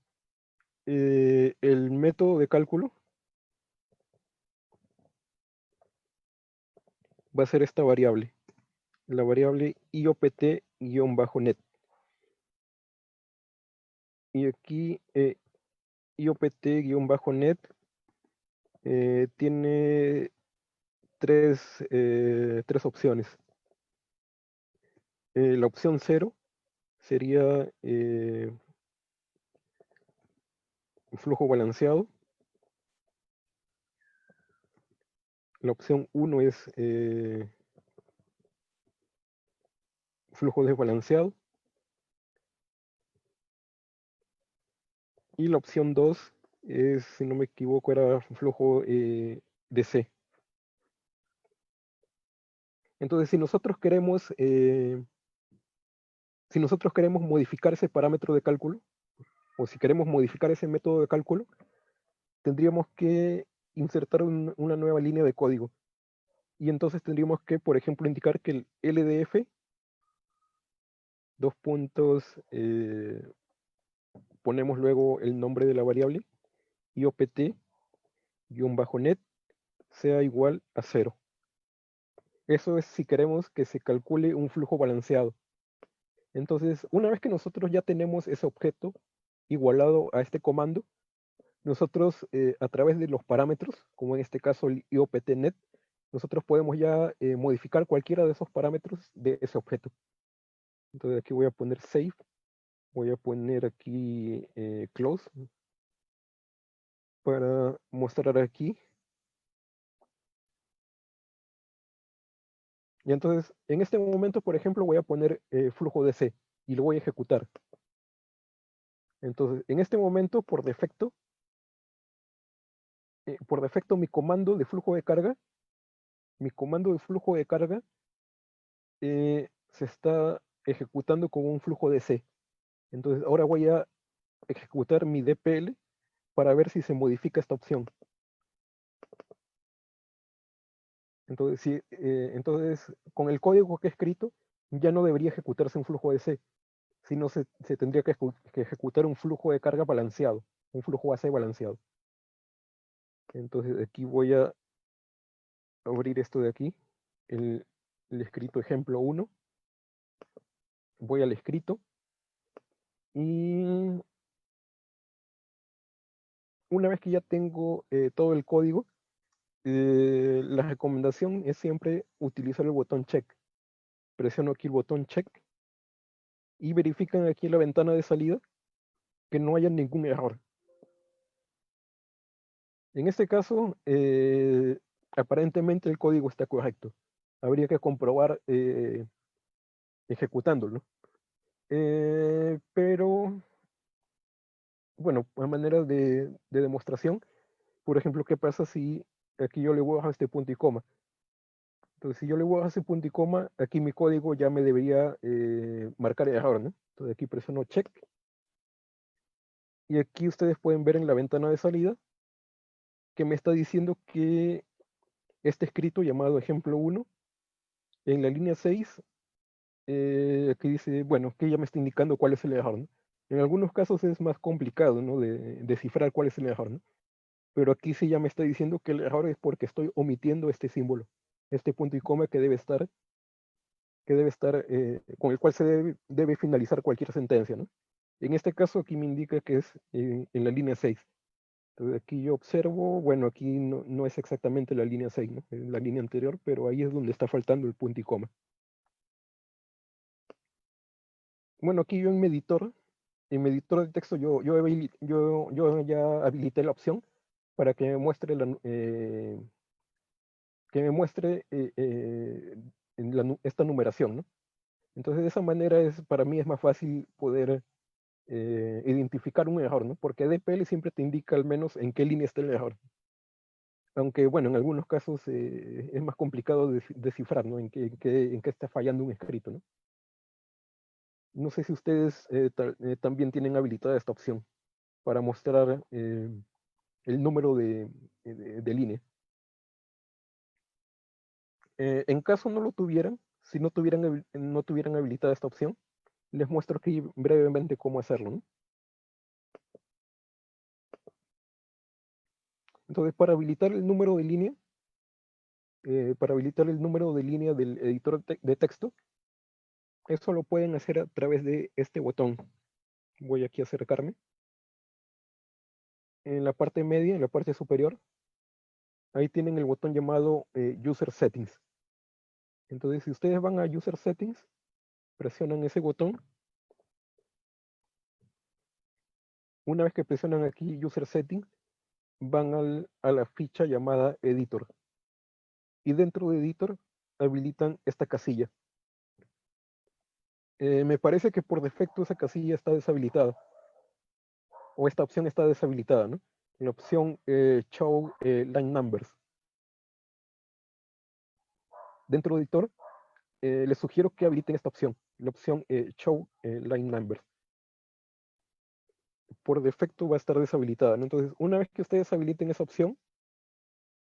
método de cálculo va a ser esta variable, la variable IOPT-net. Y aquí IOPT-net tiene tres opciones. La opción 0 sería flujo balanceado. La opción 1 es flujo desbalanceado. Y la opción 2 es, si no me equivoco, era flujo DC. Entonces, si nosotros queremos modificar ese parámetro de cálculo, o si queremos modificar ese método de cálculo, tendríamos que insertar una nueva línea de código. Y entonces tendríamos que, por ejemplo, indicar que el LDF, ponemos luego el nombre de la variable, IOPT-net, sea igual a 0. Eso es si queremos que se calcule un flujo balanceado. Entonces, una vez que nosotros ya tenemos ese objeto igualado a este comando, nosotros a través de los parámetros, como en este caso el IOPT-net, nosotros podemos ya modificar cualquiera de esos parámetros de ese objeto. Entonces aquí voy a poner save, voy a poner aquí close, para mostrar aquí. Y entonces, en este momento, por ejemplo, voy a poner flujo DC y lo voy a ejecutar. Entonces, en este momento, por defecto, mi comando de flujo de carga, se está ejecutando con un flujo DC. Entonces, ahora voy a ejecutar mi DPL para ver si se modifica esta opción. Entonces, con el código que he escrito, ya no debería ejecutarse un flujo DC, sino se tendría que ejecutar un flujo de carga balanceado, un flujo AC balanceado. Entonces aquí voy a abrir esto de aquí, el escrito ejemplo 1. Voy al escrito y una vez que ya tengo todo el código, la recomendación es siempre utilizar el botón check. Presiono aquí el botón check y verifican aquí en la ventana de salida que no haya ningún error. En este caso, aparentemente el código está correcto. Habría que comprobar ejecutándolo. Pero, bueno, a manera de demostración, por ejemplo, ¿qué pasa si aquí yo le voy a este punto y coma? Entonces, si yo le voy a ese punto y coma, aquí mi código ya me debería marcar el error, ¿no? Entonces aquí presiono check. Y aquí ustedes pueden ver en la ventana de salida que me está diciendo que este escrito llamado ejemplo 1, en la línea 6, aquí dice, bueno, que ya me está indicando cuál es el error, ¿no? En algunos casos es más complicado, ¿no? De descifrar cuál es el error, ¿no? Pero aquí sí ya me está diciendo que el error es porque estoy omitiendo este símbolo, este punto y coma con el cual se debe finalizar cualquier sentencia, ¿no? En este caso aquí me indica que es en la línea 6. Entonces aquí yo observo, bueno, aquí no es exactamente la línea 6, ¿no? Es la línea anterior, pero ahí es donde está faltando el punto y coma. Bueno, aquí yo en mi editor de texto yo ya habilité la opción para que me muestre esta numeración, ¿no? Entonces de esa manera para mí es más fácil poder identificar un error, ¿no? Porque DPL siempre te indica al menos en qué línea está el error. Aunque bueno, en algunos casos es más complicado descifrar, ¿no? En qué está fallando un escrito, ¿no? No sé si ustedes también tienen habilitada esta opción para mostrar el número de línea. En caso no lo tuvieran, si no tuvieran habilitada esta opción, les muestro aquí brevemente cómo hacerlo, ¿no? Entonces, para habilitar el número de línea, del editor de texto, eso lo pueden hacer a través de este botón. Voy aquí a acercarme. En la parte media, en la parte superior, ahí tienen el botón llamado User Settings. Entonces, si ustedes van a User Settings, presionan ese botón. Una vez que presionan aquí User Settings, van a la ficha llamada Editor. Y dentro de Editor, habilitan esta casilla. Me parece que por defecto esa casilla está deshabilitada. O esta opción está deshabilitada, ¿no? La opción Show Line Numbers. Dentro de Editor, les sugiero que habiliten esta opción, la opción Show Line Numbers. Por defecto va a estar deshabilitada, ¿no? Entonces, una vez que ustedes habiliten esa opción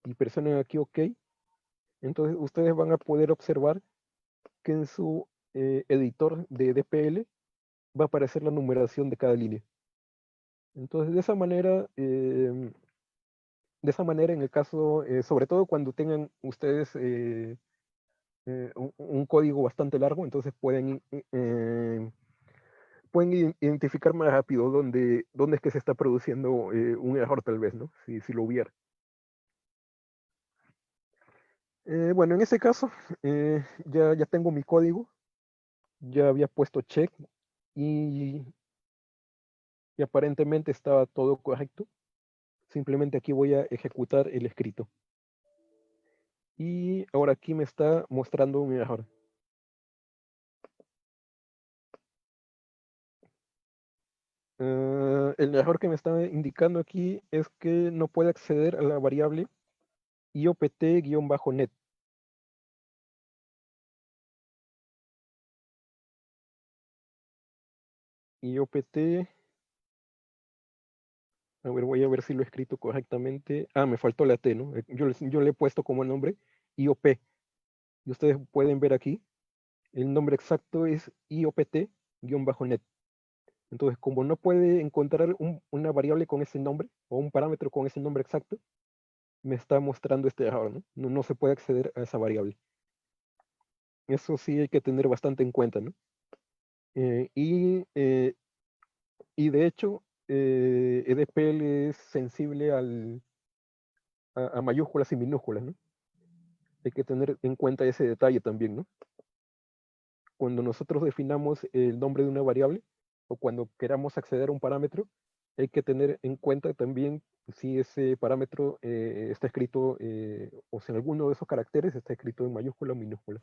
y presionen aquí OK, entonces ustedes van a poder observar que en su editor de DPL va a aparecer la numeración de cada línea. Entonces, de esa manera, en el caso, sobre todo cuando tengan ustedes un código bastante largo, entonces pueden identificar más rápido dónde es que se está produciendo un error tal vez, ¿no? Si lo hubiera. Bueno, en ese caso, ya tengo mi código, ya había puesto check y aparentemente estaba todo correcto. Simplemente aquí voy a ejecutar el escrito. Y ahora aquí me está mostrando un error. El error que me está indicando aquí es que no puede acceder a la variable IOPT-net. IOPT, a ver, voy a ver si lo he escrito correctamente. Me faltó la T, ¿no? Yo le he puesto como nombre IOP. Y ustedes pueden ver aquí, el nombre exacto es IOPT-net. Entonces, como no puede encontrar una variable con ese nombre, o un parámetro con ese nombre exacto, me está mostrando este error, ¿no? No se puede acceder a esa variable. Eso sí hay que tener bastante en cuenta, ¿no? Y de hecho, EDPL es sensible a mayúsculas y minúsculas, ¿no? Hay que tener en cuenta ese detalle también, ¿no? Cuando nosotros definamos el nombre de una variable o cuando queramos acceder a un parámetro, hay que tener en cuenta también si ese parámetro está escrito o si en alguno de esos caracteres está escrito en mayúscula o minúscula.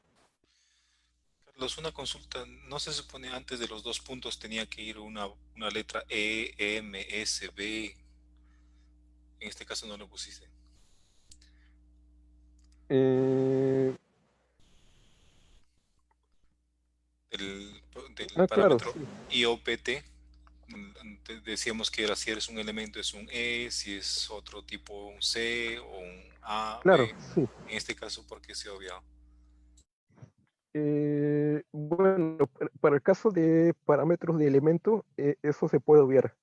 Carlos, una consulta, ¿no se supone antes de los dos puntos tenía que ir una letra E, M, S, B? En este caso no lo pusiste. Eh, Del claro, parámetro sí, IOPT, decíamos que era si eres un elemento es un E, si es otro tipo un C o un A, claro, B. sí. En este caso, ¿por qué se obvia? Bueno, para el caso de parámetros de elemento, eso se puede obviar.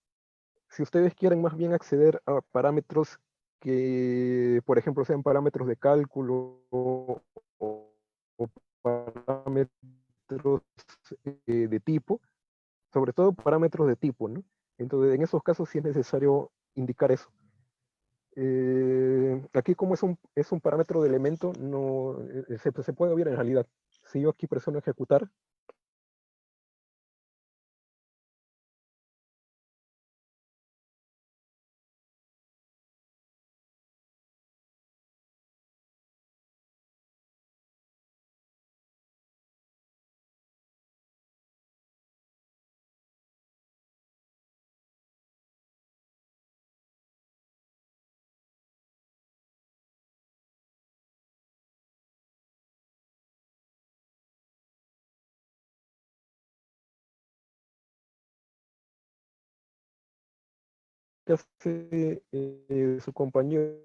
Si ustedes quieren más bien acceder a parámetros que, por ejemplo, sean parámetros de cálculo o parámetros de tipo, sobre todo parámetros de tipo, ¿no? Entonces, en esos casos sí es necesario indicar eso. Aquí como es un parámetro de elemento, no, se puede obviar en realidad. Si yo aquí presiono ejecutar, ¿qué hace su compañero?